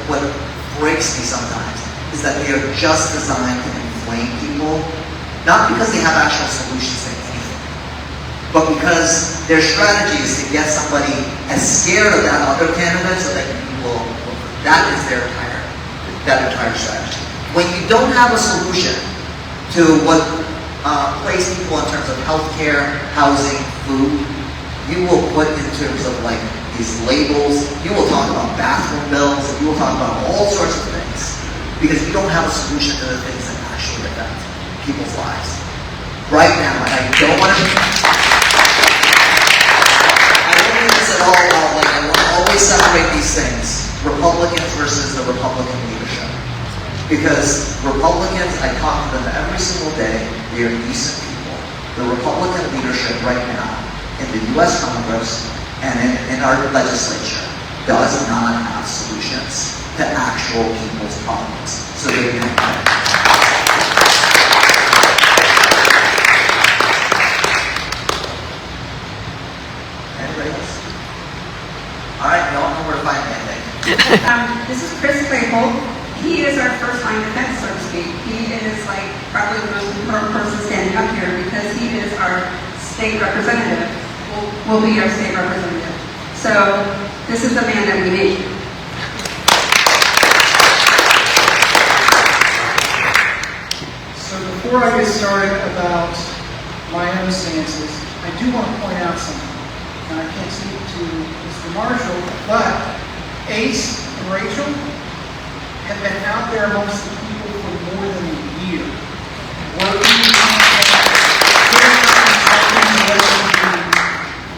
what breaks me sometimes is that they are just designed to inflame people, not because they have actual solutions to anything, but because their strategy is to get somebody as scared of that other candidate so that you will vote for. That is their entire strategy. When you don't have a solution to what plays people in terms of healthcare, housing, food, you will put in terms of like these labels, you will talk about bathroom bills, you will talk about all sorts of things because you don't have a solution to the things that actually affect people's lives. Right now, and I don't want to mean this at all about, like, I want to always separate these things, Republicans versus the Republican leadership. Because Republicans, I talk to them every single day, they are decent people. The Republican leadership right now in the U.S. Congress and in our legislature does not have solutions to actual people's problems. So they can Anybody else? This is Chris Claypole. He is our first line defense, so to speak. He is like probably the most important person standing up here because he is our state representative, will be our state representative. So this is the man that we need. So before I get started about my own stances, I do want to point out something. And I can't speak to Mr. Marshall, but Ace and Rachel have been out there amongst the people for more than a year, working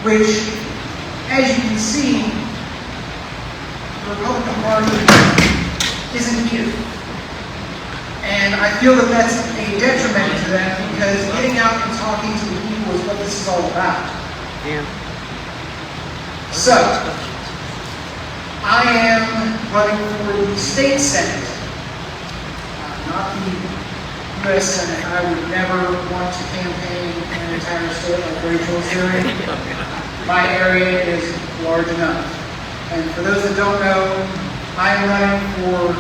which, as you can see, the Republican Party isn't here. And I feel that that's a detriment to them because getting out and talking to the people is what this is all about. Yeah. So, I am running for the state senate, not the U.S. Senate. I would never want to campaign in an entire state like Rachel's area. My area is large enough. And for those that don't know, I am running for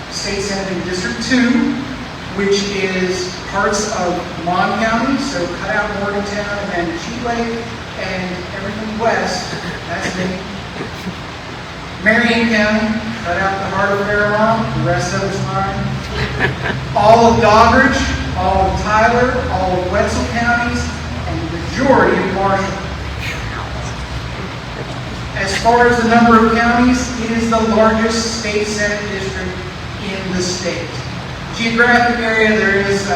state senate in District 2, which is parts of Mon County, so cut out Morgantown and then Cheat Lake and everything west. That's me. Marion County, cut out the heart of Fairlawn, the rest of it's mine. All of Doddridge, all of Tyler, all of Wetzel counties, and the majority of Marshall. As far as the number of counties, it is the largest state senate district in the state. Geographic area, there is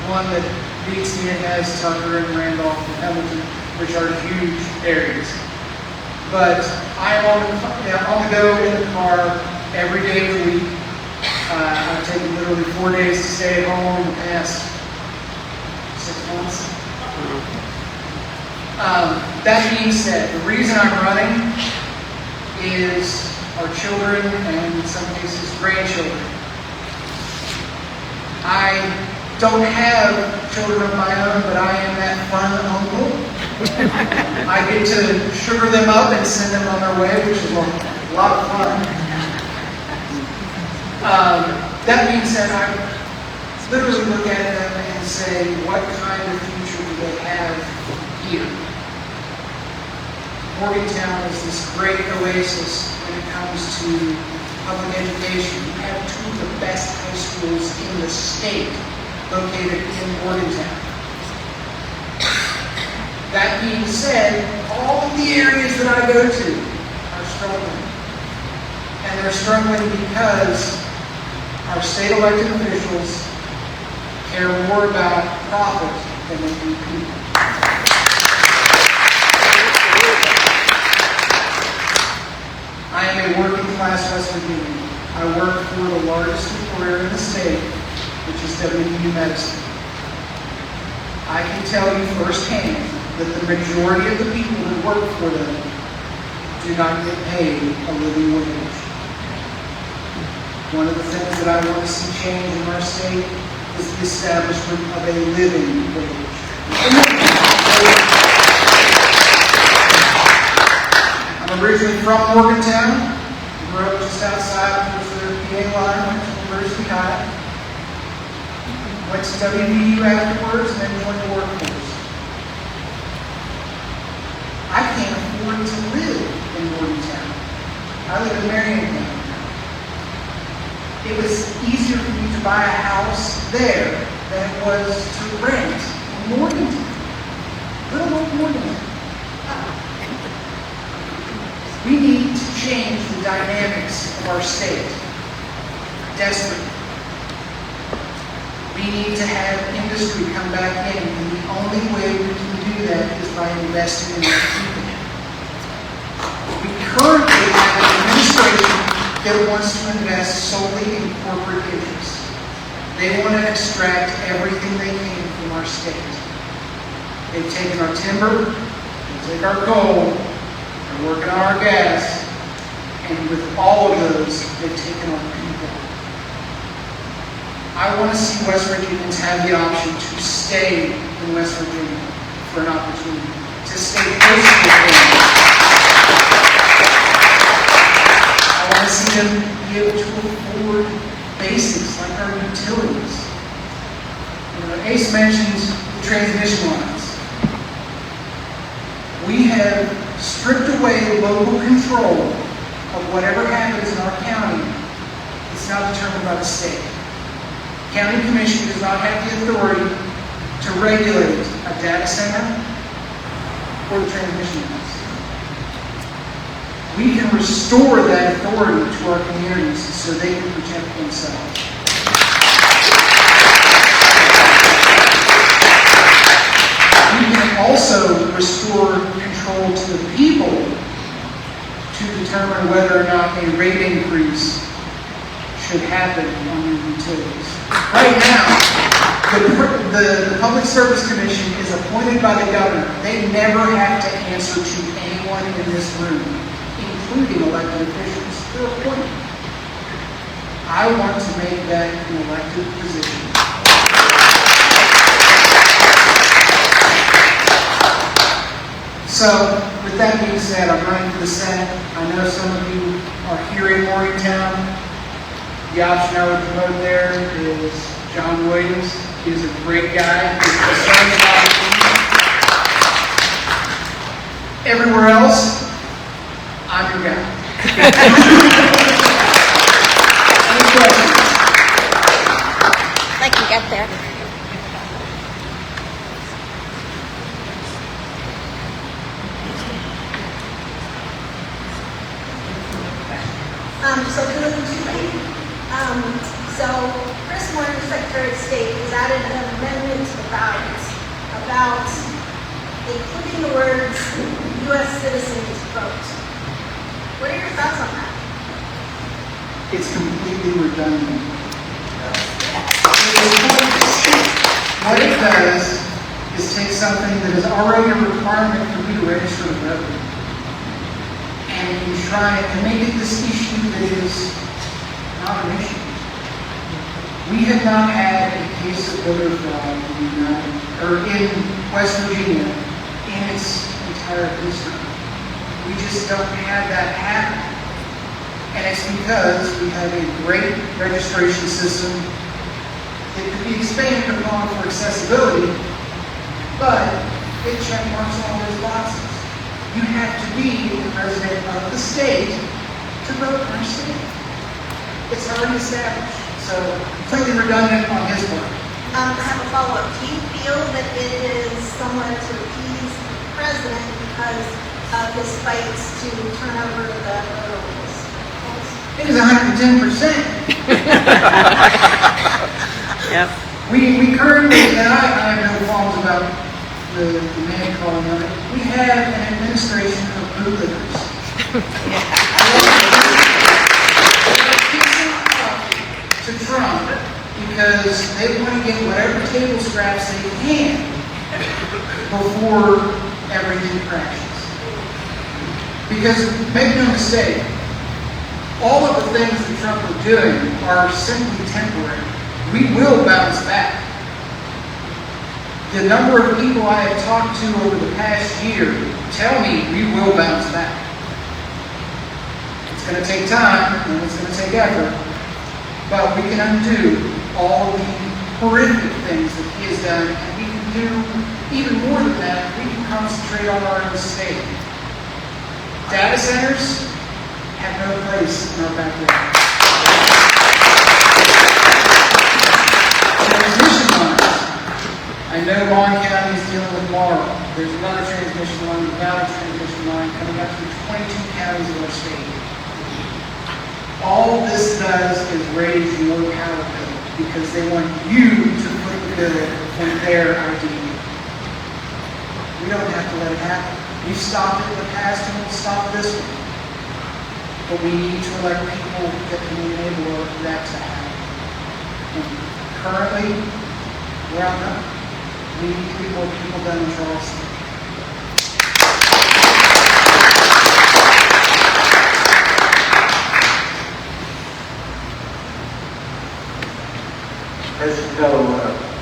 one that beats me. It has Tucker and Randolph and Hamilton, which are huge areas. But I'm on the go in the car every day of the week. I've taken literally 4 days to stay at home in the past 6 months. That being said, the reason I'm running is our children and in some cases grandchildren. I don't have children of my own, but I am that fun uncle. I get to sugar them up and send them on their way, which is a lot of fun. That being said, I literally look at them and say, what kind of future do they have here? Morgantown is this great oasis when it comes to public education. We have two of the best high schools in the state located in Morgantown. That being said, all of the areas that I go to are struggling. And they're struggling because our state elected officials care more about profit than they do people. I am a working class West Virginian. I work for the largest employer in the state, which is WVU Medicine. I can tell you firsthand that the majority of the people who work for them do not get paid a living wage. One of the things that I want to see change in our state is the establishment of a living wage. I'm originally from Morgantown. Grew up just outside of the PA line, went to University High. Went to WVU afterwards and then joined the workforce. I can't afford to live in Morgantown. I live in Marion County. It was easier for me to buy a house there than it was to rent in Morgantown. Little old Morgantown. We need to change the dynamics of our state. Desperately. We need to have industry come back in, and the only way we can do that is by investing in our people. We currently have an administration that wants to invest solely in corporate interests. They want to extract everything they can from our state. They've taken our timber, they take our coal, they're working on our gas, and with all of those, they've taken our people. I want to see West Virginians have the option to stay in West Virginia for an opportunity, to stay close to their families. I want to see to be able to afford basics like our utilities. Ace mentions the transmission lines. We have stripped away local control of whatever happens in our county. It's now determined by the state. County Commission does not have the authority to regulate a data center or the transmission lines. We can restore that authority to our communities so they can protect themselves. We can also restore control to the people to determine whether or not a rate increase should happen on your utilities. Right now, the Public Service Commission is appointed by the governor. They never have to answer to anyone in this room, including elected officials. They're appointed. I want to make that an elected position. So, with that being said, I'm running for the Senate. I know some of you are here in Morgantown. The option I would promote there is John Williams. He is a great guy. He's concerned about it. Everywhere else, I'm your guy. Any questions? I can get there. So good to you. So Chris Warner, Secretary of State, has added an amendment to the ballot about including the words U.S. citizens vote. What are your thoughts on that? It's completely redundant. What it does is take something that is already a requirement for you to register to vote and you try and make it this issue that is not an issue. We have not had a case of voter fraud in West Virginia in its entire history. We just don't have that happen. And it's because we have a great registration system that could be expanded upon for accessibility, but it check marks all those boxes. You have to be a resident of the state to vote in our state. It's already established. So, completely redundant on his part. I have a follow-up. Do you feel that it is somewhat to appease the president because of his fights to turn over the voter rolls? It is 110%. Yep. We currently, and I have no qualms about the name calling of it, we have an administration of bootlickers. To Trump because they want to get whatever table scraps they can before everything crashes. Because, make no mistake, all of the things that Trump is doing are simply temporary. We will bounce back. The number of people I have talked to over the past year tell me we will bounce back. It's going to take time and it's going to take effort. But we can undo all the horrific things that he has done, and we can do even more than that. We can concentrate on our own state. Data centers have no place in our backyard. Transmission lines. I know Vaughn County is dealing with Laurel. There's another transmission line, the Valley transmission line, coming up through 22 counties of our state. All this does is raise your power bill because they want you to put the bill on their ID. We don't have to let it happen. We've stopped it in the past and we'll stop this one. But we need to elect people that can enable that to happen. And currently, we're outnumbered. We need to get more people done in Charleston. As you know,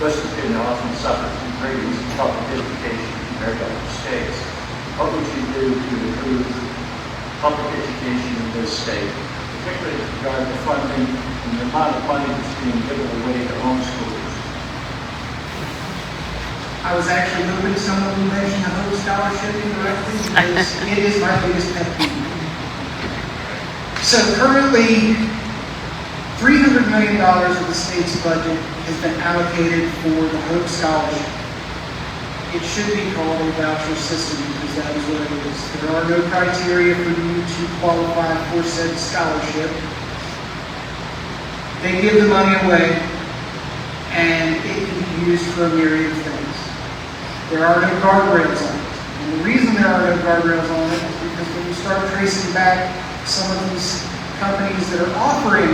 West Virginia often suffers from great public education compared to other states. What would you do to improve public education in this state, particularly the regarding the funding and the amount of money that's being given away to homeschoolers. I was actually hoping someone would mention the Hope Scholarship indirectly because it is my biggest pet peeve. So currently, $300 million of the state's budget has been allocated for the Hope Scholarship. It should be called a voucher system because that is what it is. There are no criteria for you to qualify for said scholarship. They give the money away, and it can be used for a myriad of things. There are no guardrails on it. And the reason there are no guardrails on it is because when you start tracing back some of these companies that are offering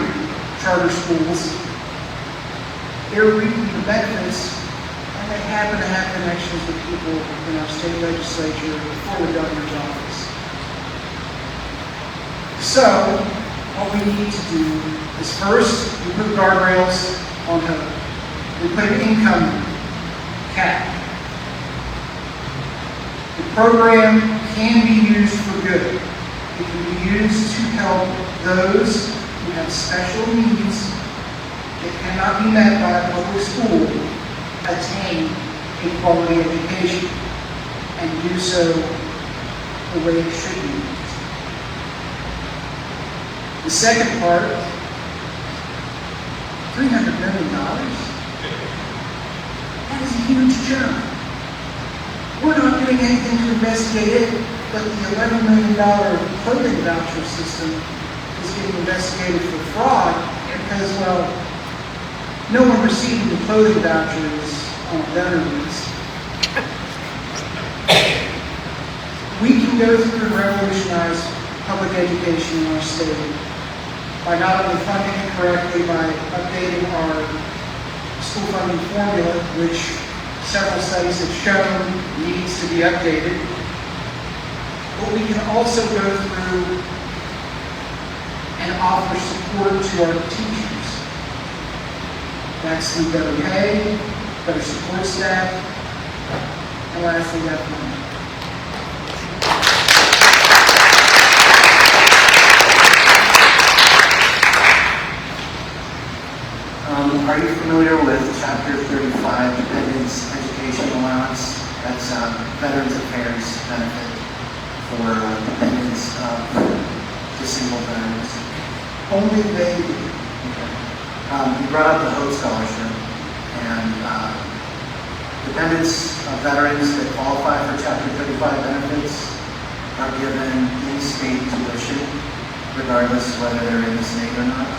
charter schools, they're reaping the benefits, and they happen to have connections with people in our state legislature or the governor's office. So, what we need to do is first, we put guardrails on Hope. We put an income cap. The program can be used for good. It can be used to help those who have special needs that cannot be met by a public school attain a quality education and do so the way it should be used. The second part, $300 million, that is a huge jump. We're not doing anything to investigate it, but the $11 million clothing voucher system is getting investigated for fraud because, well, no one receiving the clothing vouchers on a donor list. We can go through and revolutionize public education in our state by not only funding it correctly, by updating our school funding formula, which several studies have shown needs to be updated, but we can also go through and offer support to our teachers. That's through better pay, better support staff, and lastly, that money. Are you familiar with Chapter 35, Dependents Education Allowance? That's Veterans Affairs benefit for dependents of disabled veterans. Only they do. You brought up the Hope Scholarship, and dependents of veterans that qualify for Chapter 35 benefits are given in-state tuition, regardless of whether they're in the state or not.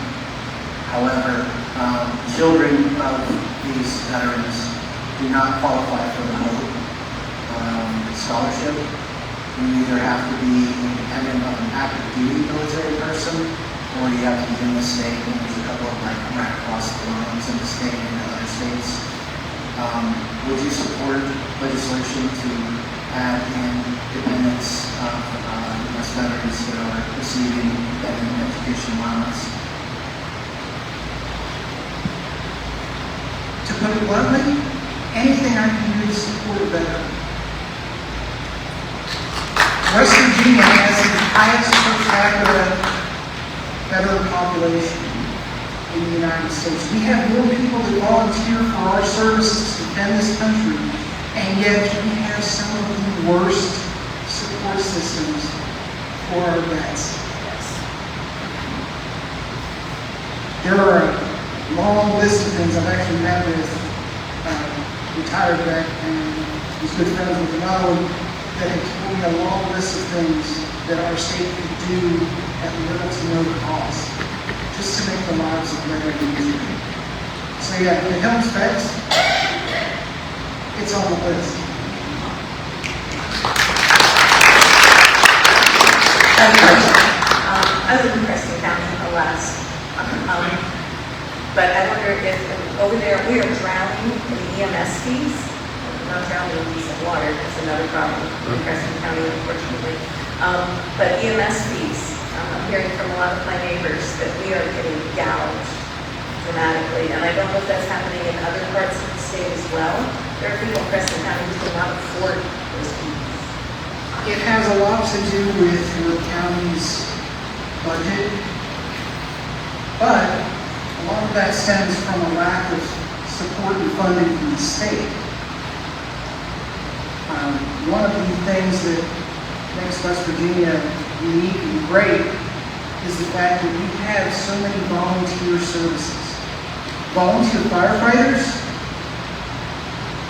However, children of these veterans do not qualify for the Hope Scholarship. You either have to be independent of an active duty military person, or you have to be in the state, and there's a couple of right across the lines in the state and in other states. Would you support legislation to add in dependents of U.S. veterans that are receiving dependent education allowance? To put it bluntly, anything I can do to support a veteran. West Virginia has the highest per capita veteran population in the United States. We have more people that volunteer for our services to defend this country, and yet we have some of the worst support systems for our vets. There are a long list of things. I've actually met with retired vet and was good friends with another one that have told me a long list of things that our state could do at little to no cost just to make the lives of veterans easier. So yeah, when it comes to vets, it's on the list. I live in Preston County, Alaska. But I wonder if over there we are drowning in the EMS fees. Not drowning in decent water, that's another problem in Preston County, unfortunately. But EMS fees, I'm hearing from a lot of my neighbors that we are getting gouged dramatically. And I don't know if that's happening in other parts of the state as well. There are people in Preston County who cannot afford those fees. It has a lot to do with your county's budget. But a lot of that stems from a lack of support and funding from the state. One of the things that makes West Virginia unique and great is the fact that we have so many volunteer services. Volunteer firefighters,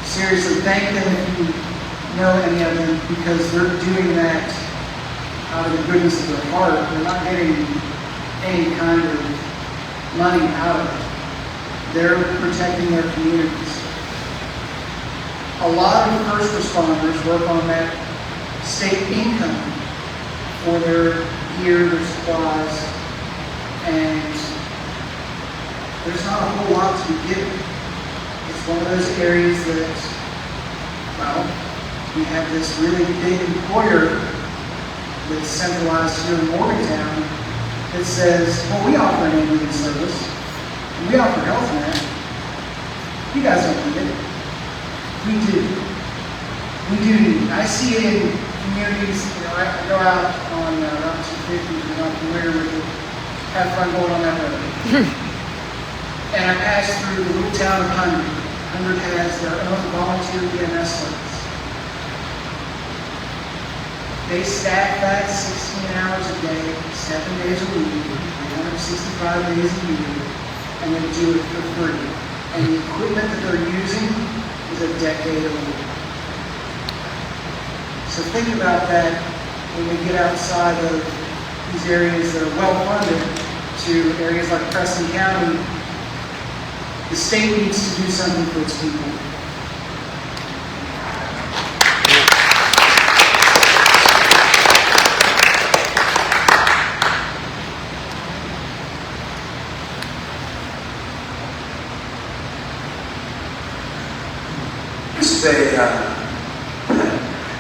seriously, thank them if you know any of them, because they're doing that out of the goodness of their heart. They're not getting any kind of money out of it. They're protecting their communities. A lot of first responders work on that state income for their gear, their supplies, and there's not a whole lot to be given. It's one of those areas that, well, we have this really big employer that's centralized here in Morgantown that says, well, we offer an ambulance service, and we offer health net. You guys don't need it. We do. We do. I see it in communities. I go out on Route 250, if you're not familiar with it, have fun going on that road. And I pass through the little town of 100. 100 has their own volunteer EMS service. They staff that 16 hours a day, 7 days a week, 365 days a year, and they do it for free. And the equipment that they're using is a decade old. So think about that when we get outside of these areas that are well-funded to areas like Preston County. The state needs to do something for its people.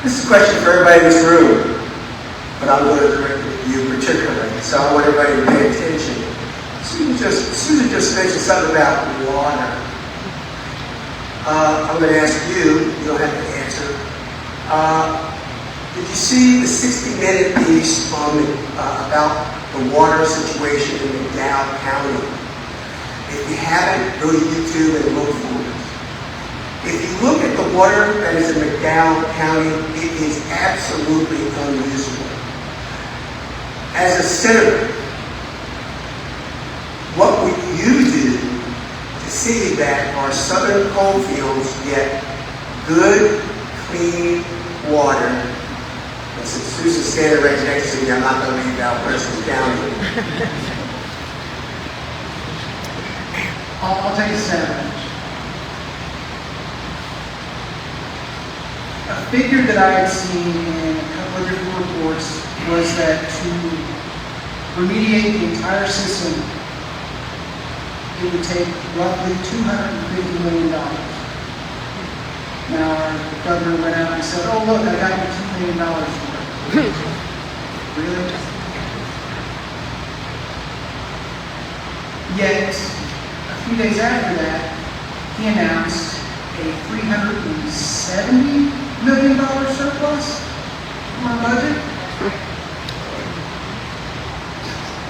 This is a question for everybody in this room, but I'm going to direct it to you particularly, so I want everybody to pay attention. Susan just mentioned something about water. I'm going to ask you, you don't have to answer. Did you see the 60-minute piece on about the water situation in McDowell County? If you haven't, go to YouTube and look for it. If you look at the water that is in McDowell County, it is absolutely unusable. As a senator, what would you do to see that our southern coal fields get good, clean water? And since Susan's standing right next to me, I'm not going to leave out Preston County. I'll take a stab. A figure that I had seen in a couple of different reports was that to remediate the entire system, it would take roughly $250 million. Now our governor went out and said, oh look, I got you $2 million for it. Really? Yet, a few days after that, he announced a $370 million surplus from our budget.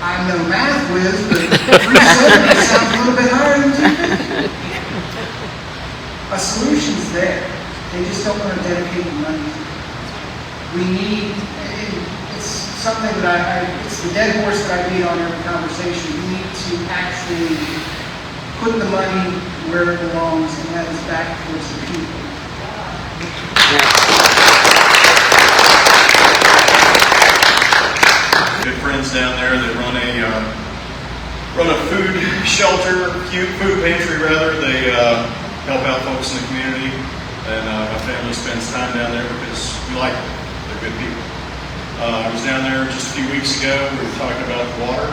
I'm no math whiz, but 370 sounds a little bit higher than 250. A solution's there. They just don't want to dedicate the money to it. We need, it's something that it's the dead horse that I beat on every conversation. We need to actually put the money where it belongs, and that is back towards the people. Good friends down there that run a food shelter, food pantry rather. They help out folks in the community, and my family spends time down there because we like them. They're good people. I was down there just a few weeks ago. We were talking about water,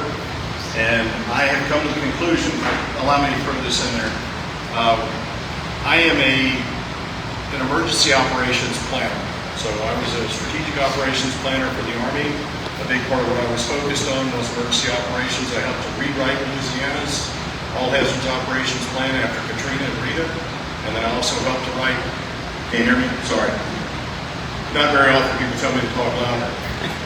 and I have come to the conclusion. Allow me to throw this in there. I am an emergency operations planner. So I was a strategic operations planner for the Army. A big part of what I was focused on was emergency operations. I helped to rewrite Louisiana's all hazards operations plan after Katrina and Rita. And then I also helped to write, can you hear me? Sorry. Not very often people tell me to talk louder.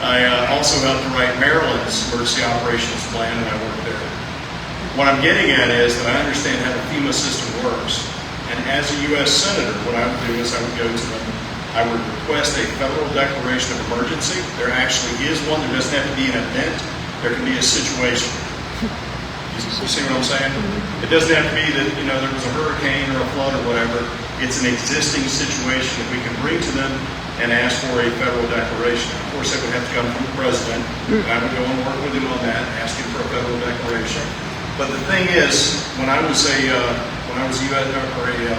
I also helped to write Maryland's emergency operations plan, and I worked there. What I'm getting at is that I understand how the FEMA system works. And as a U.S. Senator, what I would do is I would go to them, I would request a federal declaration of emergency. There actually is one. There doesn't have to be an event. There can be a situation. You see what I'm saying? It doesn't have to be that, there was a hurricane or a flood or whatever. It's an existing situation that we can bring to them and ask for a federal declaration. Of course, that would have to come from the president. And I would go and work with him on that, asking for a federal declaration. But the thing is, when I was a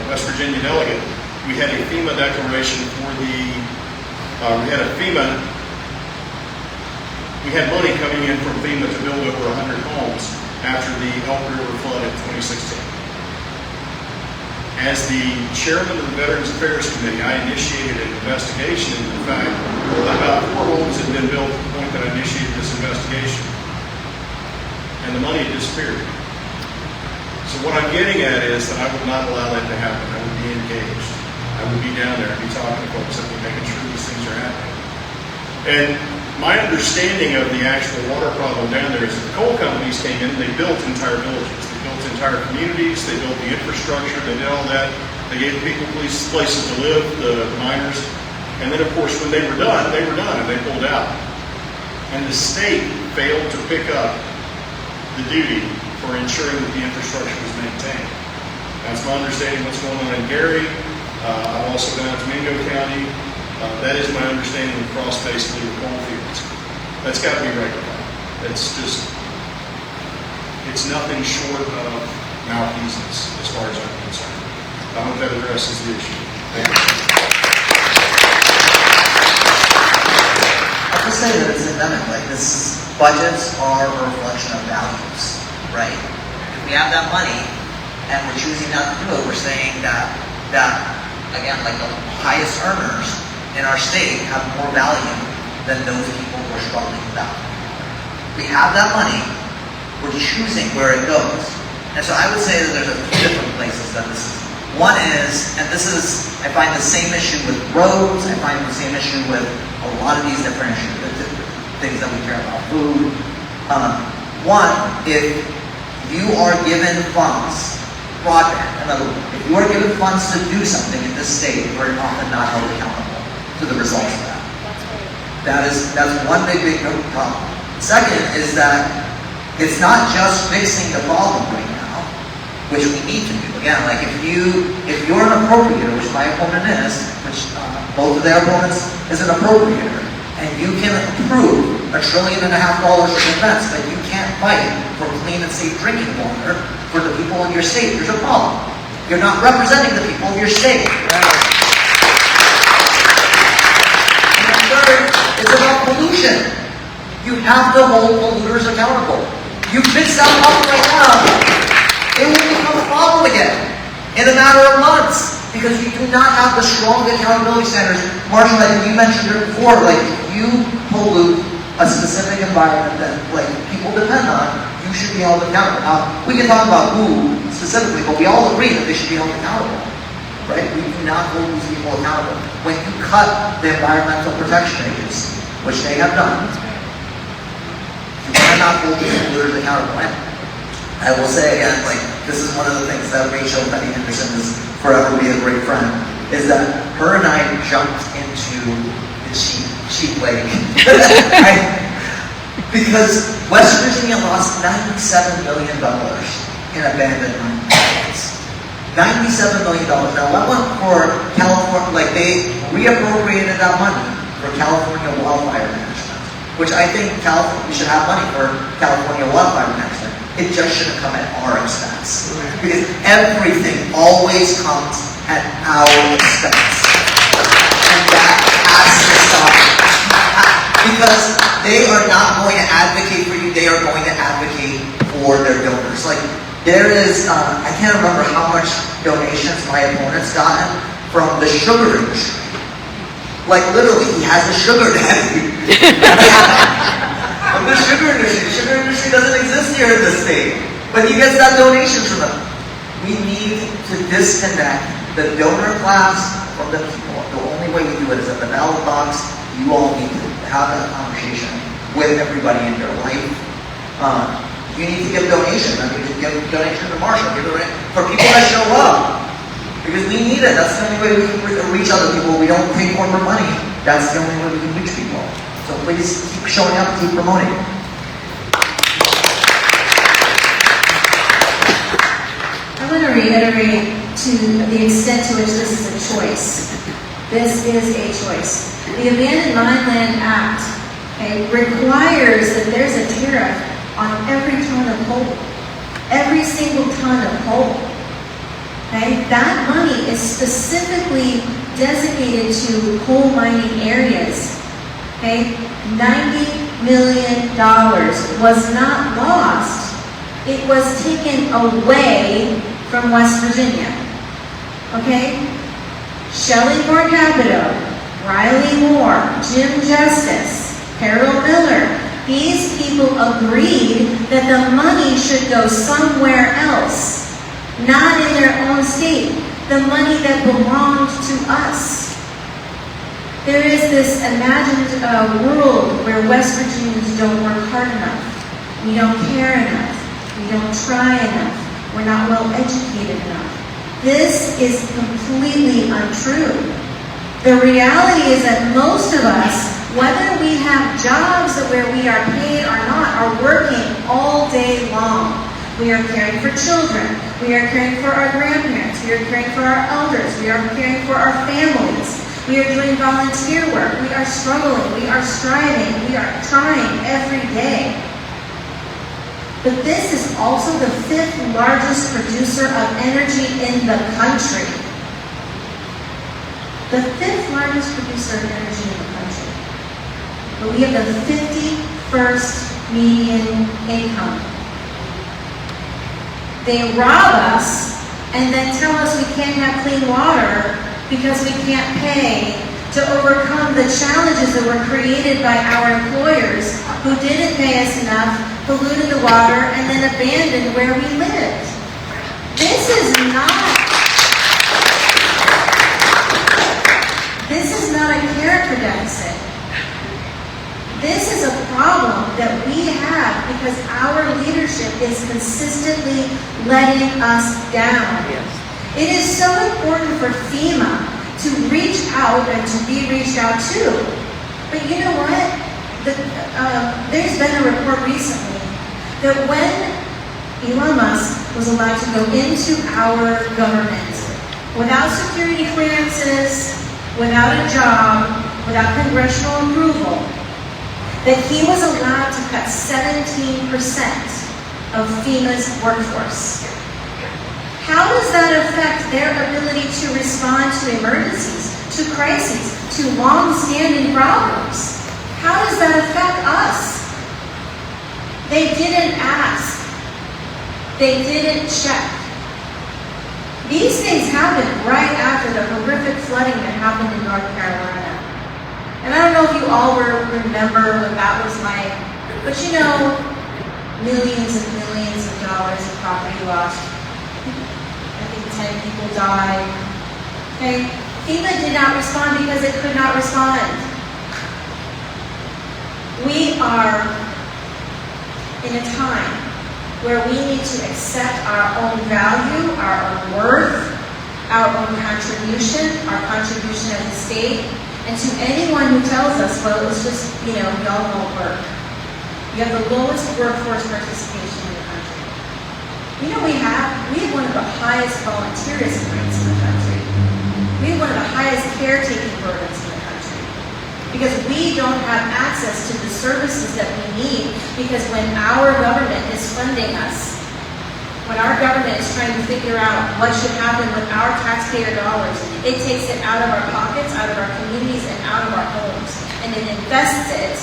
West Virginia delegate, we had a FEMA declaration for we had money coming in from FEMA to build over 100 homes after the Elk River flood in 2016. As the chairman of the Veterans Affairs Committee, I initiated an investigation into the fact that about 4 homes had been built at the point that I initiated this investigation. And the money had disappeared. So what I'm getting at is that I would not allow that to happen. I would be engaged. I would be down there and be talking to folks and be making sure these things are happening. And my understanding of the actual water problem down there is that the coal companies came in and they built entire villages. They built entire communities. They built the infrastructure. They did all that. They gave people places to live, the miners. And then, of course, when they were done and they pulled out. And the state failed to pick up the duty for ensuring that the infrastructure was maintained. That's my understanding of what's going on in Gary. I've also been out to Mingo County. That is my understanding across basically the coal fields. That's got to be rectified. It's nothing short of malfeasance as far as I'm concerned. I hope that addresses the issue. Thank you. I'll just say that it's endemic. Budgets are a reflection of values, right? If we have that money and we're choosing not to do it, we're saying that again, the highest earners in our state have more value than those people who are struggling without. We have that money, we're choosing where it goes. And so I would say that there's a few different places that this is. One is, and this is, I find the same issue with roads, I find the same issue with a lot of these different issues, things that we care about, food. One, if you are given funds, broadband, in other words, if you are given funds to do something in this state, you are often not held accountable to the results of that. That's one big problem. Second is that it's not just fixing the problem right now, which we need to do. Again, if you're an appropriator, which my opponent is, which both of their opponents is an appropriator, and you can approve $1.5 trillion for defense, but you can't fight for clean and safe drinking water for the people in your state, there's a problem. You're not representing the people of your state. And third, it's about pollution. You have to hold polluters accountable. You fix that problem right now, it will become a problem again in a matter of months because you do not have the strong accountability standards. Marshall, I think you mentioned it before, you pollute a specific environment that people depend on, you should be held accountable. Now, we can talk about who specifically, but we all agree that they should be held accountable, right? We do not hold these people accountable. When you cut the Environmental Protection Agency, which they have done, you cannot hold these polluters accountable. And I will say again, this is one of the things that Rachel Fetty Henderson is forever be a great friend, is that her and I jumped into the cheap lake. Because West Virginia lost $97 million in abandoned mines. $97 million. Now, that went for California, they reappropriated that money for California wildfire management, which I think we should have money for California wildfire management. It just shouldn't come at our expense. Because everything always comes at our expense. And that has to stop. Because they are not going to advocate for you, they are going to advocate for their donors. There is, I can't remember how much donations my opponent's gotten from the sugar industry. Literally, he has a sugar daddy. From the sugar industry. The sugar industry doesn't exist here in this state. But he gets that donation from them. We need to disconnect the donor class from the people. The only way we do it is at the ballot box. You all need to have that conversation with everybody in your life. You need to give donations. I mean, give a donation to Marshall. Give a donation for people that show up. Because we need it. That's the only way we can reach other people. We don't take corporate money. That's the only way we can reach people. So please keep showing up, keep promoting. I want to reiterate to the extent to which this is a choice. This is a choice. The Abandoned Mine Land Act requires that there's a tariff on every ton of coal. Every single ton of coal. Okay? That money is specifically designated to coal mining areas. Okay? $90 million was not lost. It was taken away from West Virginia. Okay? Shelley Moore Capito, Riley Moore, Jim Justice, Carol Miller, these people agreed that the money should go somewhere else, not in their own state, the money that belonged to us. There is this imagined world where West Virginians don't work hard enough, we don't care enough, we don't try enough, we're not well educated enough. This is completely untrue. The reality is that most of us, whether we have jobs where we are paid or not, are working all day long. We are caring for children. We are caring for our grandparents. We are caring for our elders. We are caring for our families. We are doing volunteer work. We are struggling. We are striving. We are trying every day. But this is also the 5th largest producer of energy in the country. The 5th largest producer of energy in the country. But we have the 51st median income. They rob us and then tell us we can't have clean water because we can't pay to overcome the challenges that were created by our employers who didn't pay us enough, polluted the water, and then abandoned where we lived. This is not a character deficit. This is a problem that we have because our leadership is consistently letting us down. It is so important for FEMA to reach out and to be reached out to. But you know what? There's been a report recently that when Elon Musk was allowed to go into our government without security clearances, without a job, without congressional approval, that he was allowed to cut 17% of FEMA's workforce. How does that affect their ability to respond to emergencies, to crises, to long-standing problems? How does that affect us? They didn't ask. They didn't check. These things happened right after the horrific flooding that happened in North Carolina. And I don't know if you all remember when that was like, but you know, millions and millions of dollars in property lost. I think 10 people died. Okay? FEMA did not respond because it could not respond. We are in a time where we need to accept our own value, our own worth, our own contribution as a state. And to anyone who tells us, well, it's just, y'all won't work. You have the lowest workforce participation in the country. We have one of the highest volunteerism rates in the country. We have one of the highest caretaking burdens in the country. Because we don't have access to the services that we need, because when our government is funding us, when our government is trying to figure out what should happen with our taxpayer dollars, it takes it out of our pockets, out of our communities, and out of our homes, and it invests it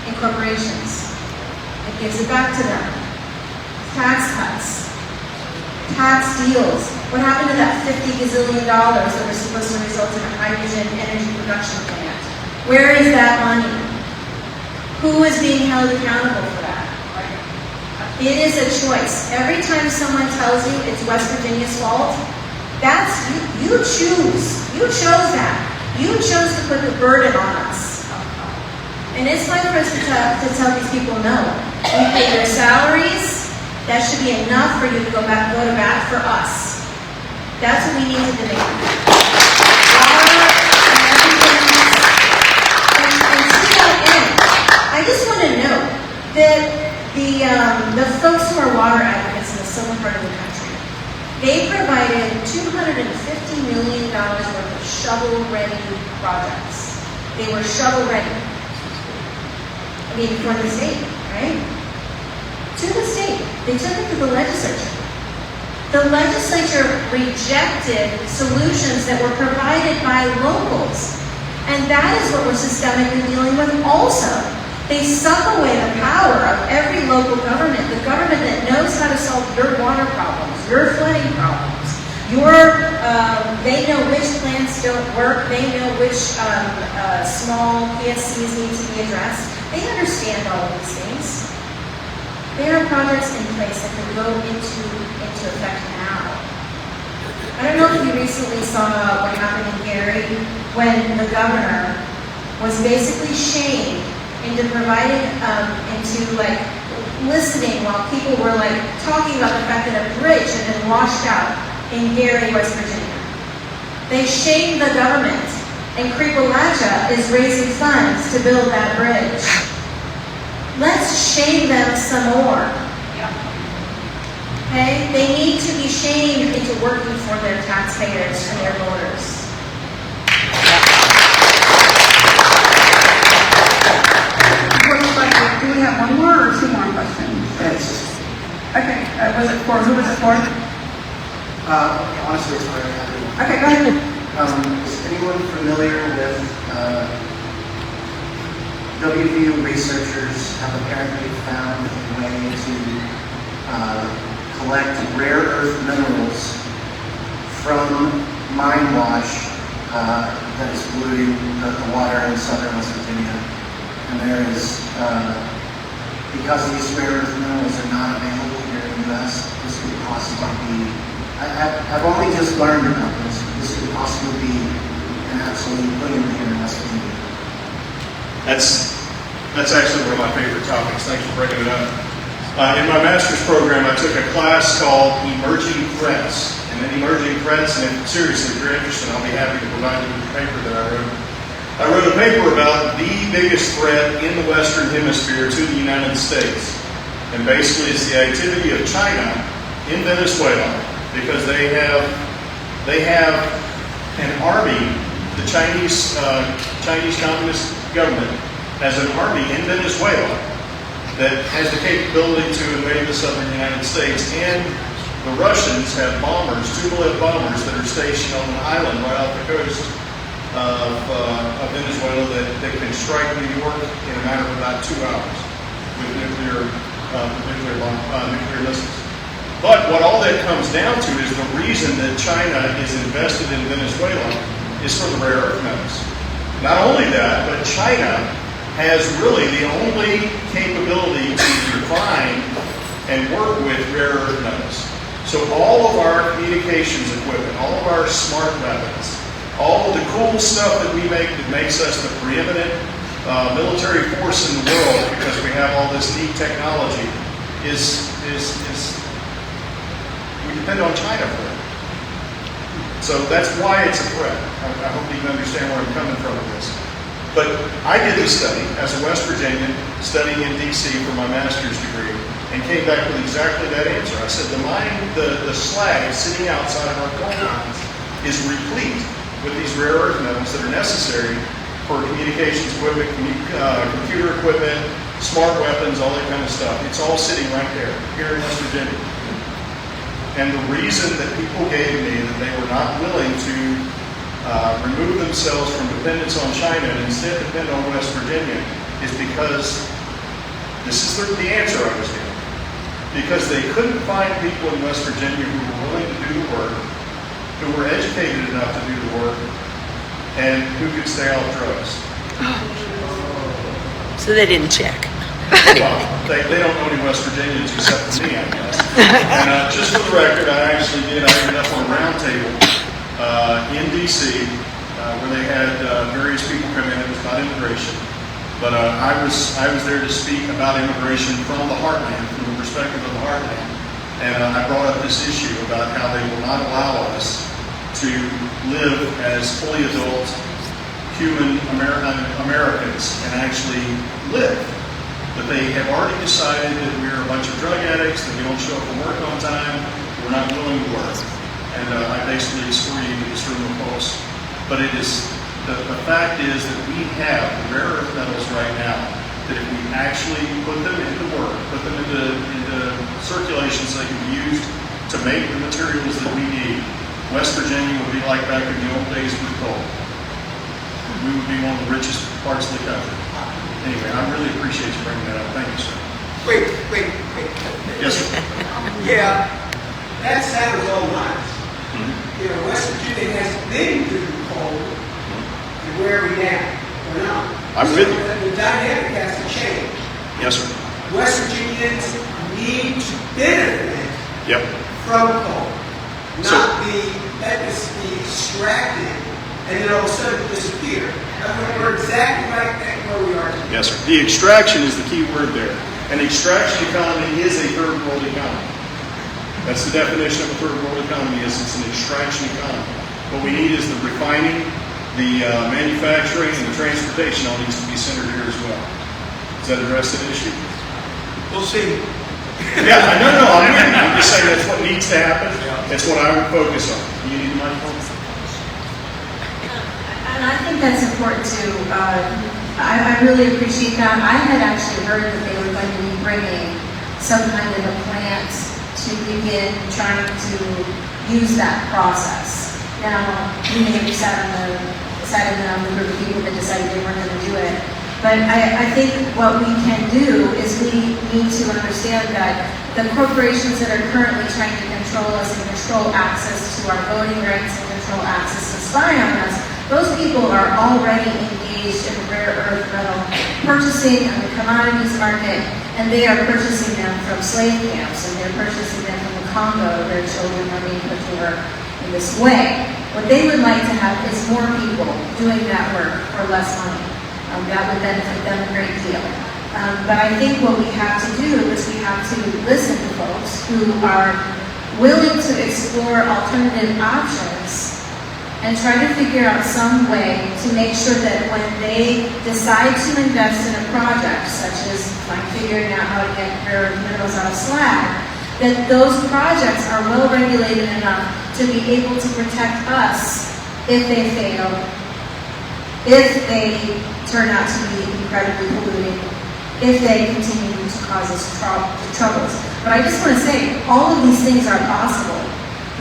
in corporations. It gives it back to them. Tax cuts, tax deals. What happened to that $50 gazillion that was supposed to result in a hydrogen energy production plant? Where is that money? Who is being held accountable for that? It is a choice. Every time someone tells you it's West Virginia's fault, that's you choose. You chose that. You chose to put the burden on us. And it's time for us to tell these people no. We pay your salaries. That should be enough for you to go to bat for us. That's what we need to demand. Water and everything else. And to that end, I just want to note that the folks who are water advocates in the southern part of the country, they provided $250 million worth of shovel-ready projects. They were shovel-ready. I mean, for the state, right? To the state. They took it to the legislature. The legislature rejected solutions that were provided by locals. And that is what we're systemically dealing with also. They suck away the power of every local government, the government that knows how to solve your water problems, your flooding problems, they know which plants don't work, they know which small PSCs need to be addressed. They understand all of these things. There are projects in place that can go into effect now. I don't know if you recently saw what happened in Gary when the governor was basically shamed into providing, listening while people were talking about the fact that a bridge had been washed out in Gary, West Virginia. They shamed the government, and Creepalacha is raising funds to build that bridge. Let's shame them some more. Okay? They need to be shamed into working for their taxpayers and their voters. Do we have one more or two more questions? Okay, who was it for? Honestly, it's hard to have. Okay, go ahead. Is anyone familiar with WVU researchers have apparently found a way to collect rare earth minerals from mine wash that is polluting the water in southern West Virginia. And there is, because these rare earth minerals are not available here in the U.S., this could possibly be, I've only just learned about this, but this could possibly be an absolute boom here in West Virginia. That's actually one of my favorite topics. Thanks for bringing it up. In my master's program, I took a class called Emerging Threats. And in Emerging Threats, and seriously, if you're interested, I'll be happy to provide you with the paper that I wrote. I wrote a paper about the biggest threat in the Western Hemisphere to the United States. And basically, it's the activity of China in Venezuela, because they have an army. The Chinese Communist government has an army in Venezuela that has the capability to invade the southern United States, and the Russians have bombers, Tupolev bombers, that are stationed on an island right off the coast of Venezuela that can strike New York in a matter of about 2 hours with nuclear missiles. But what all that comes down to is the reason that China is invested in Venezuela is for the rare earth metals. Not only that, but China has really the only capability to refine and work with rare earth metals. So all of our communications equipment, all of our smart weapons, all of the cool stuff that we make that makes us the preeminent military force in the world, because we have all this neat technology, is we depend on China for it. So that's why it's a threat. I hope you can understand where I'm coming from with this. But I did this study as a West Virginian, studying in D.C. for my master's degree, and came back with exactly that answer. I said the slag sitting outside of our coal mines is replete with these rare earth metals that are necessary for communications equipment, computer equipment, smart weapons, all that kind of stuff. It's all sitting right there, here in West Virginia. And the reason that people gave me that they were not willing to remove themselves from dependence on China and instead depend on West Virginia is because, this is the answer I was given, because they couldn't find people in West Virginia who were willing to do the work, who were educated enough to do the work, and who could stay off drugs. So they didn't check. Well, they don't know any West Virginians except for me, I guess. And just for the record, I ended up on a round table in D.C. Where they had various people come in. It was about immigration. But I was there to speak about immigration from the heartland, from the perspective of the heartland. And I brought up this issue about how they will not allow us to live as fully adult human Americans and actually live. That they have already decided that we're a bunch of drug addicts, that we don't show up for work on time, we're not willing to work. And I basically escort you to this room of folks. But it is, the fact is that we have the rare earth metals right now, that if we actually put them into work, put them into circulation so they can be used to make the materials that we need, West Virginia would be like back in the old days with coal. We would be one of the richest parts of the country. Anyway, I really appreciate you bringing that up. Thank you, sir. Wait. Yes, sir. Yeah, that sounds all nice. You know, West Virginia has been through the cold, and where are we now? We're not. I'm with you. The dynamic has to change. Yes, sir. West Virginians need to benefit from coal, not let this be extracted and then all of a sudden disappear. We're exactly right back where we are today. Yes, sir. The extraction is the key word there. An extraction economy is a third world economy. That's the definition of a third world economy, is it's an extraction economy. What we need is the refining, the manufacturing, and the transportation all needs to be centered here as well. Does that address that issue? We'll see. Yeah, I'm just saying that's what needs to happen. That's what I would focus on. You need a microphone? And I think that's important too. I really appreciate that. I had actually heard that they were going to be bringing some kind of a plant to begin trying to use that process. Now, we may have sat on the group of people that decided they weren't going to do it. But I think what we can do is we need to understand that the corporations that are currently trying to control us and control access to our voting rights and control access to spy on us, those people are already engaged in rare earth metal purchasing in the commodities market, and they are purchasing them from slave camps, and they're purchasing them from the Congo. Their children are being put to work in this way. What they would like to have is more people doing that work for less money. That would benefit them a great deal. But I think what we have to do is we have to listen to folks who are willing to explore alternative options and try to figure out some way to make sure that when they decide to invest in a project, such as like figuring out how to get rare earth minerals out of slag, that those projects are well regulated enough to be able to protect us if they fail, if they turn out to be incredibly polluting, if they continue to cause us troubles. But I just want to say, all of these things are possible.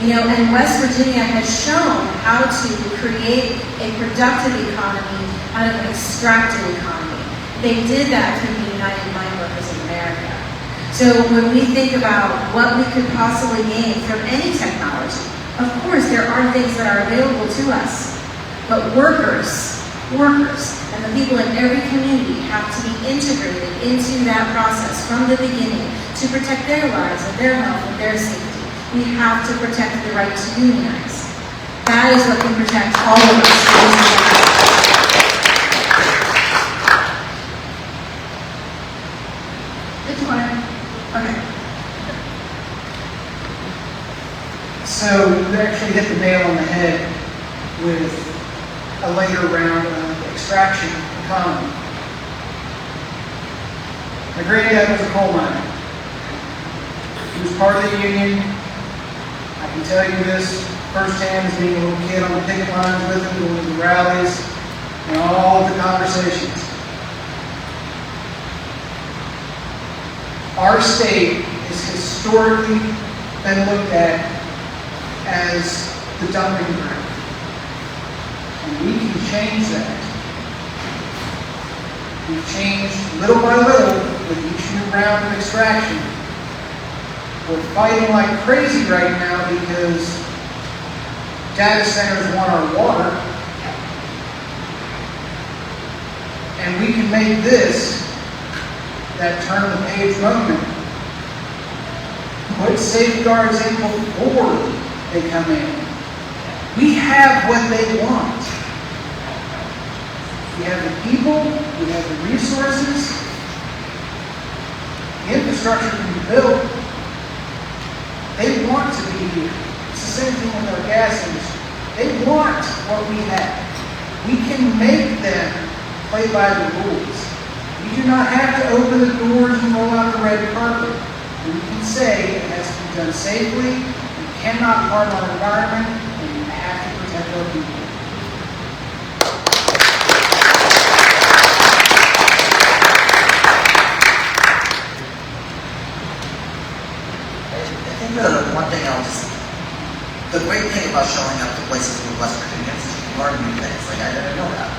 You know, and West Virginia has shown how to create a productive economy out of an extractive economy. They did that through the United Mine Workers of America. So when we think about what we could possibly gain from any technology, of course there are things that are available to us, but workers, and the people in every community have to be integrated into that process from the beginning to protect their lives and their health and their safety. We have to protect the right to unionize. That is what can protect all of us. Which one? Okay. So you actually hit the nail on the head with a later round of extraction economy. My granddad was a coal miner. He was part of the union. I can tell you this firsthand as being a little kid on the picket lines with him, going to the rallies, and all of the conversations. Our state has historically been looked at as the dumping ground. And we can change that. We've changed little by little with each new round of extraction. We're fighting like crazy right now because data centers want our water. And we can make this that turn of the page moment. Put safeguards in before they come in. We have what they want. We have the people, we have the resources, the infrastructure can be built. They want to be here. It's the same thing with our gas industry. They want what we have. We can make them play by the rules. We do not have to open the doors and roll out a red carpet. We can say it has to be done safely, we cannot harm our environment, and we have to protect our people. I think the one thing the great thing about showing up to places with West Virginians is you learn new things. Like, I didn't know that.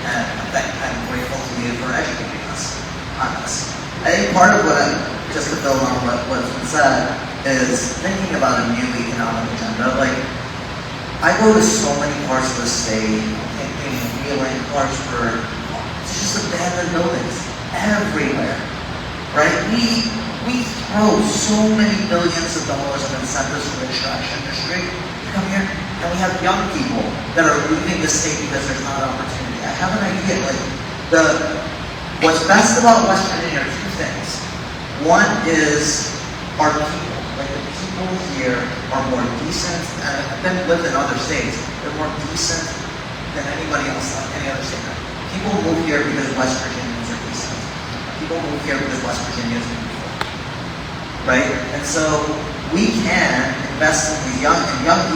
And I'm grateful to you for educating us on this. I think part of what just to build on what's been said, is thinking about a new economic agenda. Like, I go to so many parts of the state, thinking Wheeling, Clarksburg, it's just abandoned buildings everywhere, right? We throw so many billions of dollars of incentives for the extraction industry to come here, and we have young people that are leaving the state because there's not opportunity. I have an idea, like, what's best about West Virginia are two things. One is our people. Like, the people here are more decent, and I've lived in other states, they're more decent than anybody else, any other state. People move here because West Virginians are decent. People move here because West Virginia is beautiful, right? And so we can invest in these young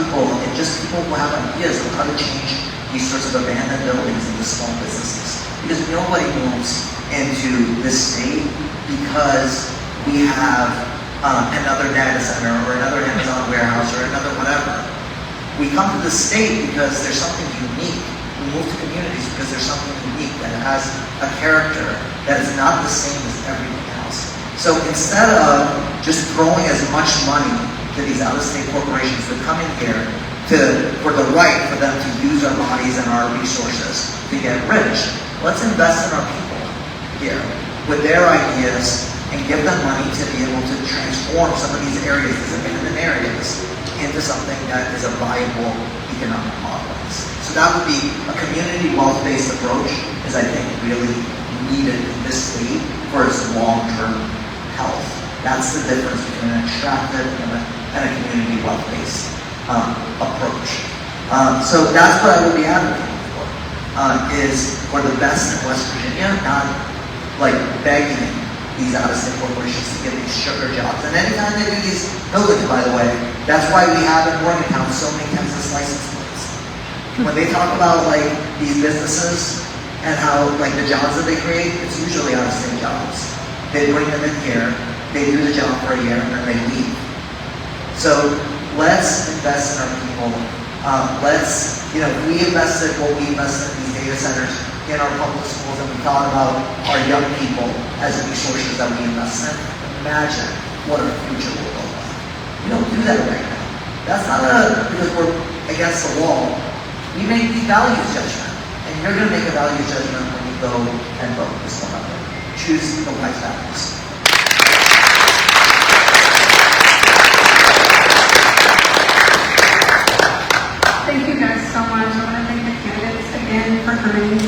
people, and just people who have ideas of how to change these sorts of abandoned buildings into small businesses. Because nobody moves into this state because we have another data center or another Amazon warehouse or another whatever. We come to the state because there's something unique. We move to communities because there's something unique that has a character that is not the same as everything else. So instead of just throwing as much money to these out-of-state corporations that come in here for the right for them to use our bodies and our resources to get rich, let's invest in our people here with their ideas and give them money to be able to transform some of these areas, these abandoned areas, into something that is a viable economic model. So that would be a community wealth-based approach, is I think really needed in this state for its long-term health. That's the difference between an extractive and a community wealth-based approach. So that's what I would be advocating for, is for the best in West Virginia, not like begging these out-of-state corporations to get these sugar jobs. And anytime they do these buildings, by the way, that's why we have in Morgantown so many Texas license plates. When they talk about like these businesses and how like the jobs that they create, it's usually out-of-state jobs. They bring them in here, they do the job for a year, and then they leave. So let's invest in our people. We invested what we invested in these data centers in our public schools, and we thought about our young people as resources that we invest in. Imagine what our future will look like. We don't do that right now. That's not because we're against the wall. We make the values judgment, and you're going to make a values judgment when you go and vote this November. Choose the right values. Thank you guys so much. I want to thank the candidates again for coming